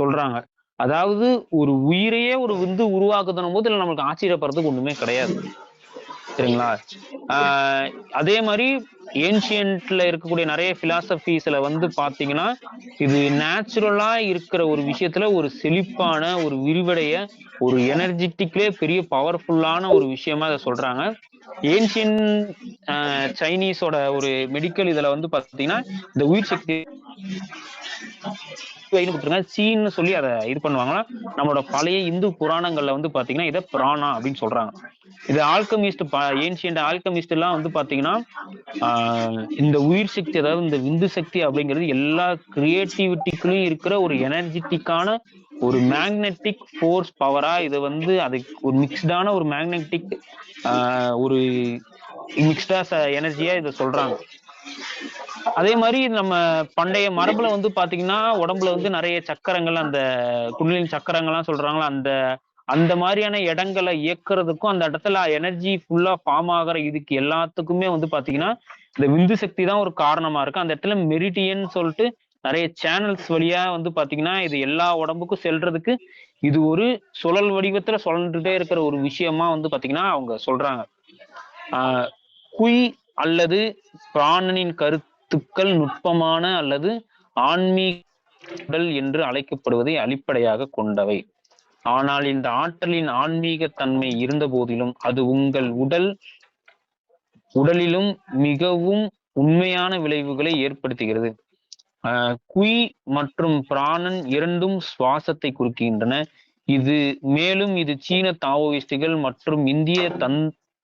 சொல்றாங்க. அதாவது ஒரு உயிரையே ஒரு விந்து உருவாக்குதுன்னும் போது இதுல நம்மளுக்கு ஆச்சரியப்படுறதுக்கு ஒண்ணுமே கிடையாது. சரிங்களா? அதே மாதிரி ஏன்ஷியன்ட்ல இருக்கக்கூடிய நிறைய பிலாசபிஸ்ல வந்து பாத்தீங்கன்னா இது நேச்சுரலா இருக்கிற ஒரு விஷயத்துல ஒரு செழிப்பான ஒரு விரிவடைய ஒரு எனர்ஜெட்டிக்லே பெரிய பவர்ஃபுல்லான ஒரு விஷயமா இதை சொல்றாங்க. ஏன்ஷியன் சைனீஸோட ஒரு மெடிக்கல் இதுல வந்து பாத்தீங்கன்னா இந்த உயிர் சக்தி சீன்னு சொல்லி அதை இது பண்ணுவாங்களா. நம்மளோட பழைய இந்து புராணங்கள்ல வந்து பாத்தீங்கன்னா இதை பிராணா அப்படின்னு சொல்றாங்க. இது ஆல்கமிஸ்ட் ஏன்ஷியன்ட் ஆல்கமிஸ்ட் எல்லாம் வந்து பாத்தீங்கன்னா இந்த உயிர் சக்தி அதாவது இந்த விந்து சக்தி அப்படிங்கிறது எல்லா கிரியேட்டிவிட்டிக்குள்ளயும் இருக்கிற ஒரு எனர்ஜெட்டிக்கான ஒரு மேக்னெட்டிக் ஃபோர்ஸ் பவரா இது வந்து அதுக்கு ஒரு மிக்ஸ்டான ஒரு மேக்னெட்டிக் ஒரு மிக்ஸ்டா எனர்ஜியா இதை சொல்றாங்க. அதே மாதிரி நம்ம பண்டைய மரபுல வந்து பாத்தீங்கன்னா உடம்புல வந்து நிறைய சக்கரங்கள் அந்த குண்டலினி சக்கரங்கள்லாம் சொல்றாங்களா அந்த அந்த மாதிரியான இடங்களை இயக்குறதுக்கும் அந்த இடத்துல எனர்ஜி ஃபுல்லா ஃபார்ம் ஆகிற இதுக்கு எல்லாத்துக்குமே வந்து பாத்தீங்கன்னா இந்த விந்து சக்தி தான் ஒரு காரணமா இருக்கு. அந்த இடத்துல மெரிடியன் சொல்லிட்டு நிறைய சேனல்ஸ் வழியா வந்து பாத்தீங்கன்னா இது எல்லா உடம்புக்கும் செல்றதுக்கு இது ஒரு சுழல் வடிவத்துல சுழன்றுட்டே இருக்கிற ஒரு விஷயமா வந்து பாத்தீங்கன்னா அவங்க சொல்றாங்க. குய் அல்லது பிராணனின் கருத்துக்கள் நுட்பமான அல்லது ஆன்மீக என்று அழைக்கப்படுவதை அடிப்படையாக கொண்டவை. ஆனால் இந்த ஆற்றலின் ஆன்மீக தன்மை இருந்த போதிலும் அது உங்கள் உடலிலும் மிகவும் உண்மையான விளைவுகளை ஏற்படுத்துகிறது. குய் மற்றும் பிராணன் இரண்டும் சுவாசத்தை குறிக்கின்றன. மேலும் இது சீன தாவோயிஸ்டுகள் மற்றும் இந்திய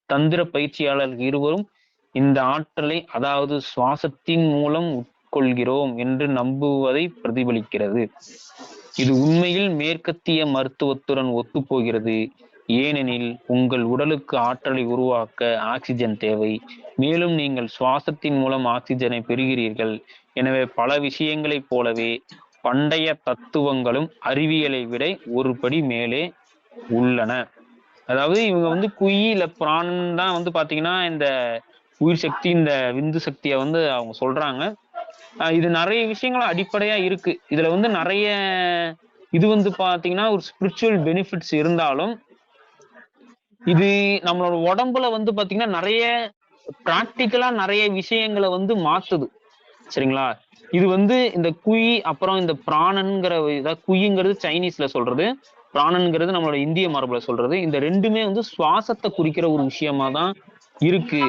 தந்திர பயிற்சியாளர்கள் இருவரும் இந்த ஆற்றலை அதாவது சுவாசத்தின் மூலம் உட்கொள்கிறோம் என்று நம்புவதை பிரதிபலிக்கிறது. இது உண்மையில் மேற்கத்திய மருத்துவத்துடன் ஒத்துப்போகிறது. ஏனெனில் உங்கள் உடலுக்கு ஆற்றலை உருவாக்க ஆக்சிஜன் தேவை. மேலும் நீங்கள் சுவாசத்தின் மூலம் ஆக்சிஜனை பெறுகிறீர்கள். எனவே பல விஷயங்களைப் போலவே பண்டைய தத்துவங்களும் அறிவியலை விட ஒரு படி மேலே உள்ளன. அதாவது இவங்க வந்து குயி இல்ல பிராணன் தான் வந்து பாத்தீங்கன்னா இந்த உயிர் சக்தி இந்த விந்து சக்தியை வந்து அவங்க சொல்றாங்க. இது நிறைய விஷயங்கள் அடிப்படையா இருக்கு. இதுல வந்து நிறைய இது வந்து பாத்தீங்கன்னா ஒரு ஸ்பிரிச்சுவல் பெனிஃபிட்ஸ் இருந்தாலும் இது நம்மளோட உடம்புல வந்து பாத்தீங்கன்னா நிறைய பிராக்டிக்கலா நிறைய விஷயங்களை வந்து மாத்துது. சரிங்களா? இது வந்து இந்த குயி அப்புறம் இந்த பிராணன்கிற குயிங்கிறது சைனீஸ்ல சொல்றது, பிராணன்கிறது நம்மளோட இந்திய மரபுல சொல்றது. இந்த ரெண்டுமே வந்து சுவாசத்தை குறிக்கிற ஒரு விஷயமா தான் இருக்கு.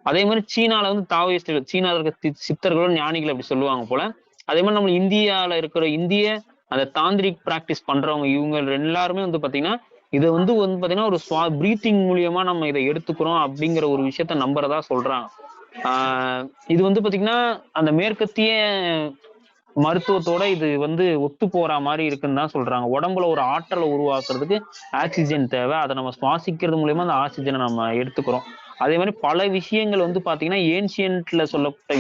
அதே மாதிரி சீனால வந்து தாவோயிஸ்டுகள் சீனால இருக்க சித்தர்களும் ஞானிகள் அப்படி சொல்லுவாங்க போல. அதே மாதிரி நம்ம இந்தியால இருக்கிற இந்திய அந்த தாந்திரிக் பிராக்டிஸ் பண்றவங்க இவங்க எல்லாருமே வந்து பாத்தீங்கன்னா இதை வந்து பாத்தீங்கன்னா ஒரு பிரீத்திங் மூலியமா நம்ம இதை எடுத்துக்கிறோம் அப்படிங்கிற ஒரு விஷயத்த நம்புறதா சொல்றாங்க. இது வந்து பாத்தீங்கன்னா அந்த மேற்கத்திய மருத்துவத்தோட இது வந்து ஒத்து போற மாதிரி இருக்குன்னு தான் சொல்றாங்க. உடம்புல ஒரு ஆற்றலை உருவாக்குறதுக்கு ஆக்சிஜன் தேவை. அதை நம்ம சுவாசிக்கிறது மூலியமா அந்த ஆக்சிஜனை நம்ம எடுத்துக்கிறோம். அதே மாதிரி பல விஷயங்கள் வந்து பாத்தீங்கன்னா ஏன்ஷியன்ட்ல சொல்லப்பட்ட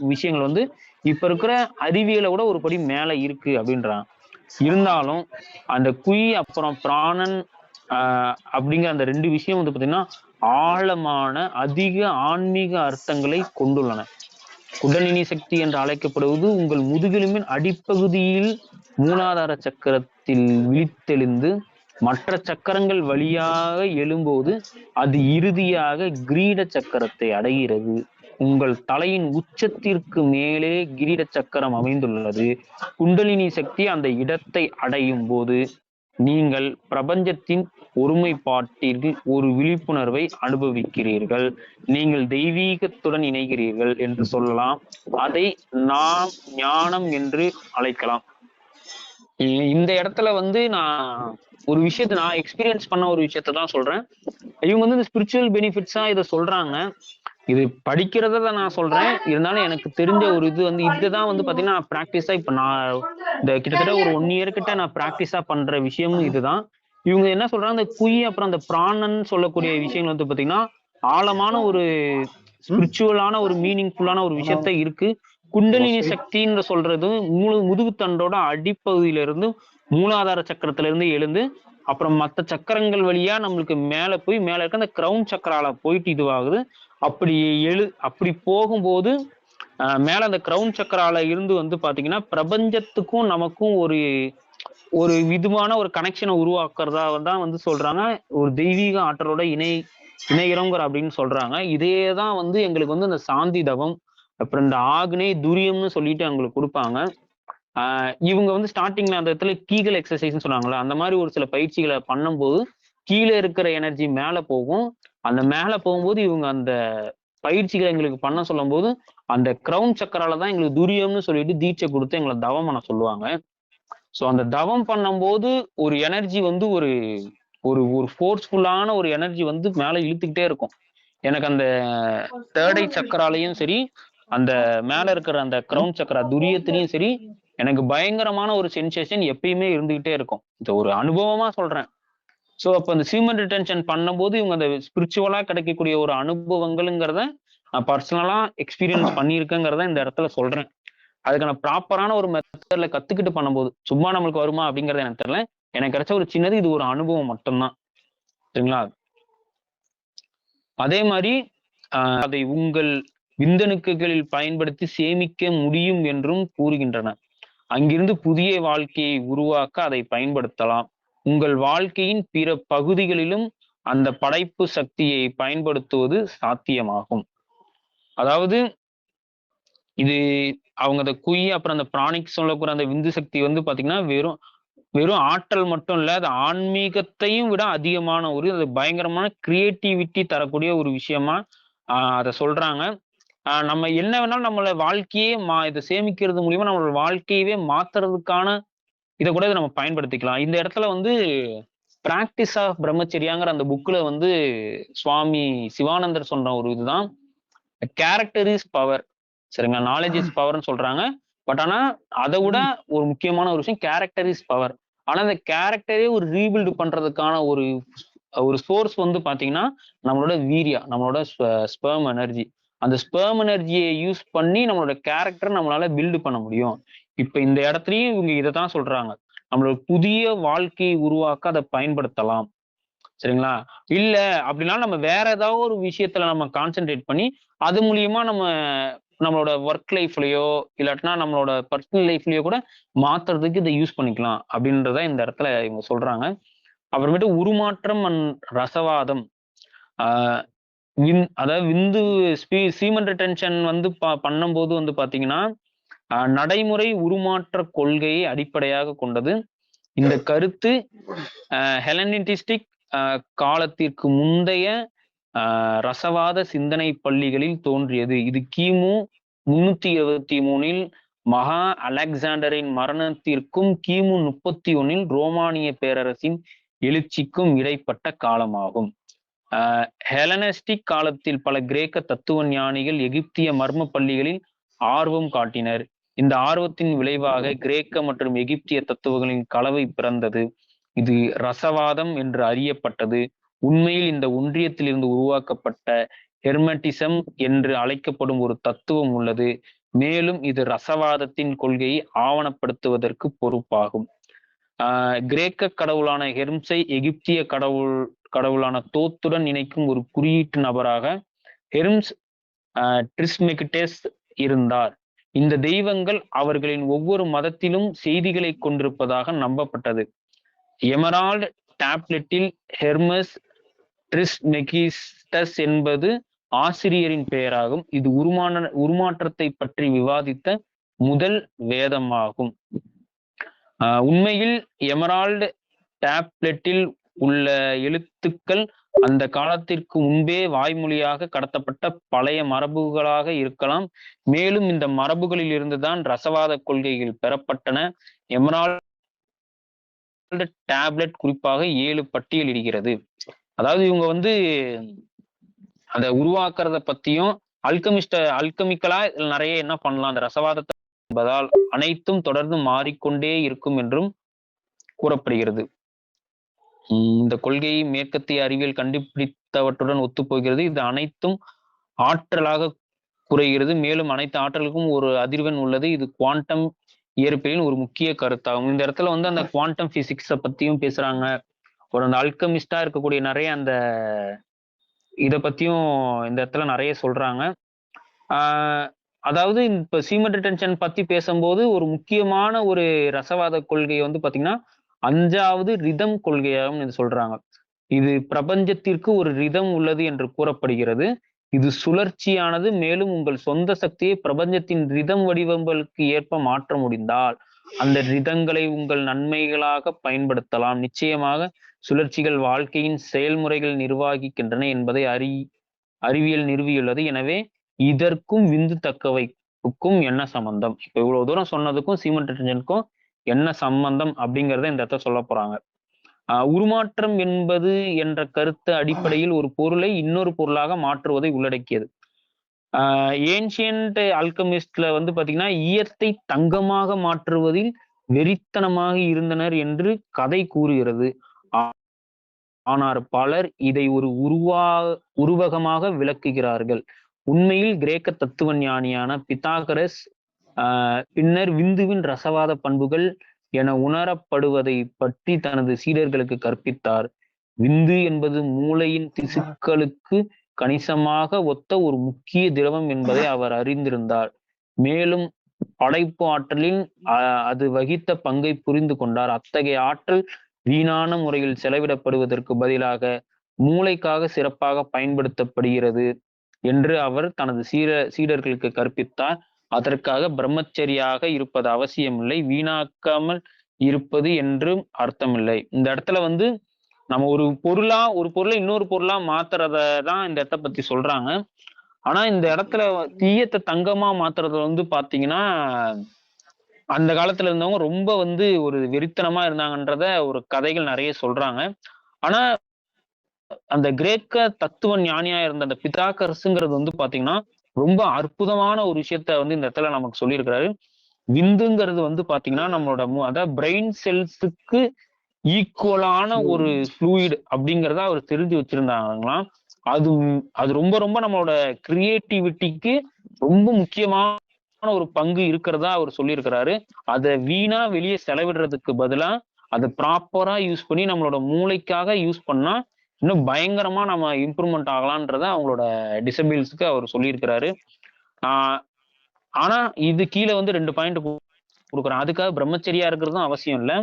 விஷயங்கள் வந்து இப்ப இருக்கிற அறிவியலை விட ஒரு படி மேல இருக்கு அப்படின்றாங்க. இருந்தாலும் அந்த குய் அப்புறம் பிராணன் அப்படிங்கிற அந்த ரெண்டு விஷயம் வந்து பாத்தீங்கன்னா ஆழமான அதிக ஆன்மீக அர்த்தங்களை கொண்டுள்ளன. குண்டலினி சக்தி என்று அழைக்கப்படுவது உங்கள் முதுகெலும்பின் அடிப்பகுதியில் மூலாதார சக்கரத்தில் விழித்தெழுந்து மற்ற சக்கரங்கள் வழியாக எழும்போது அது இறுதியாக கிரீட சக்கரத்தை அடைகிறது. உங்கள் தலையின் உச்சத்திற்கு மேலே கிரீட சக்கரம் அமைந்துள்ளது. குண்டலினி சக்தி அந்த இடத்தை அடையும் போது நீங்கள் பிரபஞ்சத்தின் ஒருமைப்பாட்டிற்கு ஒரு விழிப்புணர்வை அனுபவிக்கிறீர்கள். நீங்கள் தெய்வீகத்துடன் இணைகிறீர்கள் என்று சொல்லலாம். அதை நாம் ஞானம் என்று அழைக்கலாம். இந்த இடத்துல வந்து நான் ஒரு விஷயத்த நான் எக்ஸ்பீரியன்ஸ் பண்ண ஒரு விஷயத்த தான் சொல்றேன். இவங்க வந்து இந்த ஸ்பிரிச்சுவல் பெனிஃபிட்ஸா இதை சொல்றாங்க. இது படிக்கிறத நான் சொல்றேன். இருந்தாலும் எனக்கு தெரிஞ்ச ஒரு இது வந்து இதுதான் வந்து பாத்தீங்கன்னா பிராக்டிஸா இப்ப நான் இந்த கிட்டத்தட்ட ஒரு 1 year கிட்ட நான் பிராக்டிஸா பண்ற விஷயமும் இதுதான். இவங்க என்ன சொல்றாங்க, இந்த குய் அப்புறம் அந்த பிராணன் சொல்லக்கூடிய விஷயங்கள் வந்து பாத்தீங்கன்னா ஆழமான ஒரு ஸ்பிரிச்சுவலான ஒரு மீனிங்ஃபுல்லான ஒரு விஷயத்த இருக்கு. குண்டலினி சக்தின்னு சொல்றது முதுகுத்தண்டோட அடிப்பகுதியில இருந்து மூலாதார சக்கரத்துல இருந்து எழுந்து அப்புறம் மற்ற சக்கரங்கள் வழியா நம்மளுக்கு மேல போய் மேல இருக்க அந்த கிரவுன் சக்கரால போயிட்டு இதுவாகுது. அப்படி போகும்போது மேல அந்த கிரவுன் சக்கரால இருந்து வந்து பாத்தீங்கன்னா பிரபஞ்சத்துக்கும் நமக்கும் ஒரு விதமான ஒரு கனெக்ஷனை உருவாக்குறதா தான் வந்து சொல்றாங்க. ஒரு தெய்வீக ஆற்றலோட இணைகிறோங்கிற அப்படின்னு சொல்றாங்க. இதேதான் வந்து எங்களுக்கு வந்து இந்த சாந்தி தவம் அப்புறம் இந்த ஆக்னே துரியம்னு சொல்லிட்டு எங்களுக்கு கொடுப்பாங்க. இவங்க வந்து ஸ்டார்டிங்ல அந்த இடத்துல கீகல் எக்ஸசைஸ் சொன்னாங்களா, அந்த மாதிரி ஒரு சில பயிற்சிகளை பண்ணும்போது கீழே இருக்கிற எனர்ஜி மேல போகும். அந்த மேல போகும்போது இவங்க அந்த பயிற்சிகளை எங்களுக்கு பண்ண சொல்லும் போது அந்த கிரவுன் சக்கரால தான் எங்களுக்கு துரியம்னு சொல்லிட்டு தீட்சை கொடுத்து எங்களை தவம் பண்ண சொல்லுவாங்க. ஸோ அந்த தவம் பண்ணும்போது ஒரு எனர்ஜி வந்து ஒரு ஒரு ஒரு ஃபோர்ஸ்ஃபுல்லான ஒரு எனர்ஜி வந்து மேல இழுத்துக்கிட்டே இருக்கும். எனக்கு அந்த தேர்டை சக்கராலையும் சரி அந்த மேல இருக்கிற அந்த கிரவுன் சக்கரா துரியத்திலையும் சரி எனக்கு பயங்கரமான ஒரு சென்சேஷன் எப்பயுமே இருந்துகிட்டே இருக்கும். இது ஒரு அனுபவமா சொல்றேன். ஸோ அப்போ அந்த ஹியூமன் ரிட்டென்ஷன் பண்ணும்போது இவங்க அந்த ஸ்பிரிச்சுவலா கிடைக்கக்கூடிய ஒரு அனுபவங்கள்ங்கிறத நான் பர்சனலா எக்ஸ்பீரியன்ஸ் பண்ணியிருக்கேங்கிறத இந்த இடத்துல சொல்றேன். அதுக்கான ப்ராப்பரான ஒரு மெத்தட்ல கத்துக்கிட்டு பண்ணும்போது சும்மா நம்மளுக்கு வருமா அப்படிங்கறது எனக்கு தெரியல. எனக்கு கிடைச்ச ஒரு சின்னது இது ஒரு அனுபவம் மட்டும்தான். சரிங்களா? அதே மாதிரி அதை உங்கள் விந்தணுக்களில் பயன்படுத்தி சேமிக்க முடியும் என்றும் கூறுகின்றன. அங்கிருந்து புதிய வாழ்க்கையை உருவாக்க அதை பயன்படுத்தலாம். உங்கள் வாழ்க்கையின் பிற பகுதிகளிலும் அந்த படைப்பு சக்தியை பயன்படுத்துவது சாத்தியமாகும். அதாவது இது அவங்க அந்த குய் அப்புறம் அந்த பிராணிக் சொல்லக்கூட அந்த விந்து சக்தி வந்து பாத்தீங்கன்னா வெறும் ஆற்றல் மட்டும் இல்ல, அது ஆன்மீகத்தையும் விட அதிகமான அது பயங்கரமான கிரியேட்டிவிட்டி தரக்கூடிய ஒரு விஷயமா அதை சொல்றாங்க. நம்ம என்ன வேணாலும் நம்மள வாழ்க்கையே இதை சேமிக்கிறது மூலியமா நம்மளோட வாழ்க்கையவே மாத்துறதுக்கான இதை கூட நம்ம பயன்படுத்திக்கலாம். இந்த இடத்துல வந்து பிராக்டிஸ் ஆஃப் பிரம்மச்சரியாங்கிற அந்த புக்ல வந்து சுவாமி சிவானந்தர் சொன்ன ஒரு இதுதான் கேரக்டர் இஸ் பவர். சரிங்களா? நாலேஜ் இஸ் பவர்னு சொல்றாங்க. பட் ஆனா அதை விட ஒரு முக்கியமான ஒரு விஷயம் கேரக்டர் இஸ் பவர். ஆனா அந்த கேரக்டரே ஒரு ரீபில்டு பண்றதுக்கான ஒரு சோர்ஸ் வந்து பாத்தீங்கன்னா நம்மளோட வீரியா, நம்மளோட ஸ்பெர்ம் எனர்ஜி. அந்த ஸ்பெர்ம் எனர்ஜியை யூஸ் பண்ணி நம்மளோட கேரக்டர் நம்மளால பில்டு பண்ண முடியும். இப்ப இந்த இடத்துலயும் இவங்க இதை தான் சொல்றாங்க, நம்மளோட புதிய வாழ்க்கையை உருவாக்க அதை பயன்படுத்தலாம். சரிங்களா? இல்ல அப்படின்னா நம்ம வேற ஏதாவது ஒரு விஷயத்துல நம்ம கான்சென்ட்ரேட் பண்ணி அது மூலியமா நம்மளோட ஒர்க் லைஃப்லயோ இல்லாட்டினா நம்மளோட பர்சனல் லைஃப்லயோ கூட மாத்துறதுக்கு இதை யூஸ் பண்ணிக்கலாம் அப்படின்றத இந்த இடத்துல இவங்க சொல்றாங்க. அப்புறமேட்டு உருமாற்றம் ரசவாதம். அதாவது விந்து சீமன் ரிட்டென்ஷன் வந்து பண்ணும்போது வந்து பாத்தீங்கன்னா நடைமுறை உருமாற்ற கொள்கையை அடிப்படையாக கொண்டது. இந்த கருத்து ஹெலனிட்டிஸ்டிக் காலத்திற்கு முந்தைய ரசவாத சிந்தனை பள்ளிகளில் தோன்றியது. இது கிமு 323 மகா அலெக்சாண்டரின் மரணத்திற்கும் கிமு 31 ரோமானிய பேரரசின் எழுச்சிக்கும் இடைப்பட்ட காலமாகும். ஹெலனிஸ்டிக் காலத்தில் பல கிரேக்க தத்துவ ஞானிகள் எகிப்திய மர்ம பள்ளிகளில் ஆர்வம் காட்டினர். இந்த ஆர்வத்தின் விளைவாக கிரேக்க மற்றும் எகிப்திய தத்துவங்களின் கலவை பிறந்தது. இது ரசவாதம் என்று அறியப்பட்டது. உண்மையில் இந்த ஒன்றியத்திலிருந்து உருவாக்கப்பட்ட ஹெர்மெட்டிசம் என்று அழைக்கப்படும் ஒரு தத்துவம் உள்ளது. மேலும் இது ரசவாதத்தின் கொள்கையை ஆவணப்படுத்துவதற்கு பொறுப்பாகும். கிரேக்க கடவுளான ஹெர்ம்ஸை எகிப்திய கடவுளான தோத்துடன் இணைக்கும் ஒரு குறியீட்டு நபராக ஹெர்ம்ஸ் ட்ரிஸ்மெகிஸ்டஸ் இருந்தார். இந்த தெய்வங்கள் அவர்களின் ஒவ்வொரு மதத்திலும் செய்திகளை கொண்டிருப்பதாக நம்பப்பட்டது. எமரால்டு டேப்லெட்டில் ஹெர்மஸ் ட்ரிஸ்மெகிஸ்டஸ் என்பது ஆசிரியரின் பெயராகும். இது உருமாற்றத்தை பற்றி விவாதித்த முதல் வேதமாகும். உண்மையில் எமரால்டு டேப்லெட்டில் உள்ள எழுத்துக்கள் அந்த காலத்திற்கு முன்பே வாய்மொழியாக கடத்தப்பட்ட பழைய மரபுகளாக இருக்கலாம். மேலும் இந்த மரபுகளில் இருந்துதான் ரசவாத கொள்கைகள் பெறப்பட்டன. எமரால்டு டேப்லெட் குறிப்பாக 7 பட்டியலிடுகிறது. அதாவது இவங்க வந்து அதை உருவாக்குறத பத்தியும் அல்கமிக்கலா நிறைய என்ன பண்ணலாம் அந்த ரசவாதத்தை என்பதால் அனைத்தும் தொடர்ந்து மாறிக்கொண்டே இருக்கும் என்றும் கூறப்படுகிறது. இந்த கொள்கை மேற்கத்திய அறிவியல் கண்டுபிடித்தவற்றுடன் ஒத்துப்போகிறது. இது அனைத்தும் ஆற்றலாக குறைகிறது. மேலும் அனைத்து ஆற்றலுக்கும் ஒரு அதிர்வெண் உள்ளது. இது குவாண்டம் இயற்பியலின் ஒரு முக்கிய கருத்தாகும். இந்த இடத்துல வந்து அந்த குவாண்டம் பிசிக்ஸ பத்தியும் பேசுறாங்க. ஒரு அந்த அல்கமிஸ்டா இருக்கக்கூடிய நிறைய அந்த இத பத்தியும் இந்த இடத்துல நிறைய சொல்றாங்க. அதாவது இப்ப சீமெண்ட் டென்ஷன் பத்தி பேசும்போது ஒரு முக்கியமான ஒரு ரசவாத கொள்கையை வந்து பாத்தீங்கன்னா 5வது ரிதம் கொள்கையாகவும் இது சொல்றாங்க. இது பிரபஞ்சத்திற்கு ஒரு ரிதம் உள்ளது என்று கூறப்படுகிறது. இது சுழற்சியானது. மேலும் உங்கள் சொந்த சக்தியை பிரபஞ்சத்தின் ரிதம் வடிவங்களுக்கு ஏற்ப மாற்ற முடிந்தால் அந்த ரிதங்களை உங்கள் நன்மைகளாக பயன்படுத்தலாம். நிச்சயமாக சுழற்சிகள் வாழ்க்கையின் செயல்முறைகள் நிர்வகிக்கின்றன என்பதை அறிவியல் நிறுவியுள்ளது. எனவே இதற்கும் விந்து தக்கவைப்புக்கும் என்ன சம்பந்தம்? இப்ப இவ்வளவு தூரம் சொன்னதுக்கும் சீமெண்ட் டென்ஷனுக்கும் என்ன சம்பந்தம் அப்படிங்கிறத இந்த இடத்த சொல்ல போறாங்க. உருமாற்றம் என்பது என்ற கருத்து அடிப்படையில் ஒரு பொருளை இன்னொரு பொருளாக மாற்றுவதை உள்ளடக்கியது. ஏன்ஷியன்ட் அல்கமிஸ்ட்ல வந்து பாத்தீங்கன்னா ஈயத்தை தங்கமாக மாற்றுவதில் வெறித்தனமாக இருந்தனர் என்று கதை கூறுகிறது. ஆனால் பலர் இதை ஒரு உருவகமாக விளக்குகிறார்கள். உண்மையில் கிரேக்க தத்துவ ஞானியான பித்தாகரஸ் பின்னர் விந்துவின் ரசவாத பண்புகள் என உணரப்படுவதை பற்றி தனது சீடர்களுக்கு கற்பித்தார். விந்து என்பது மூளையின் திசுக்களுக்கு கணிசமாக ஒத்த ஒரு முக்கிய திரவம் என்பதை அவர் அறிந்திருந்தார். மேலும் படைப்பு ஆற்றலில் அது வகித்த பங்கை புரிந்து கொண்டார். அத்தகைய ஆற்றல் வீணான முறையில் செலவிடப்படுவதற்கு பதிலாக மூளைக்காக சிறப்பாக பயன்படுத்தப்படுகிறது என்று அவர் தனது சீடர்களுக்கு கற்பித்தார். அதற்காக பிரம்மச்சரியாக இருப்பது அவசியமில்லை, வீணாக்காமல் இருப்பது என்றும் அர்த்தமில்லை. இந்த இடத்துல வந்து நம்ம ஒரு பொருளை இன்னொரு பொருளா மாத்துறதான் இந்த இடத்த பத்தி சொல்றாங்க. ஆனா இந்த இடத்துல தீயத்தை தங்கமா மாத்துறது வந்து பாத்தீங்கன்னா அந்த காலத்துல இருந்தவங்க ரொம்ப வந்து ஒரு வெறித்தனமா இருந்தாங்கன்றத ஒரு கதைகள் நிறைய சொல்றாங்க. ஆனா அந்த கிரேக்க தத்துவ ஞானியா இருந்த அந்த பித்தாகரசுங்கிறது வந்து பாத்தீங்கன்னா ரொம்ப அற்புதமான ஒரு விஷயத்த வந்து இந்த இடத்துல நமக்கு சொல்லியிருக்கிறாரு. விந்துங்கிறது வந்து பாத்தீங்கன்னா நம்மளோட அதாவது பிரெயின் செல்ஸுக்கு ஈக்குவலான ஒரு ஃப்ளூயிட் அப்படிங்கிறத அவர் தெரிஞ்சு வச்சிருந்தாங்களாம். அது ரொம்ப ரொம்ப நம்மளோட கிரியேட்டிவிட்டிக்கு ரொம்ப முக்கியமான ஒரு பங்கு இருக்கிறதா அவர் சொல்லியிருக்கிறாரு. அதை வீணா வெளியே செலவிடுறதுக்கு பதிலா அதை ப்ராப்பரா யூஸ் பண்ணி நம்மளோட மூளைக்காக யூஸ் பண்ணா இன்னும் பயங்கரமா நம்ம இம்ப்ரூவ்மெண்ட் ஆகலான்றத அவங்களோட டிசபிள்ஸ்க்கு அவர் சொல்லியிருக்கிறாரு. ஆனா இது கீழே வந்து 2 பாயிண்ட் கொடுக்குறேன். அதுக்காக பிரம்மச்சரியா இருக்கிறதும் அவசியம் இல்லை,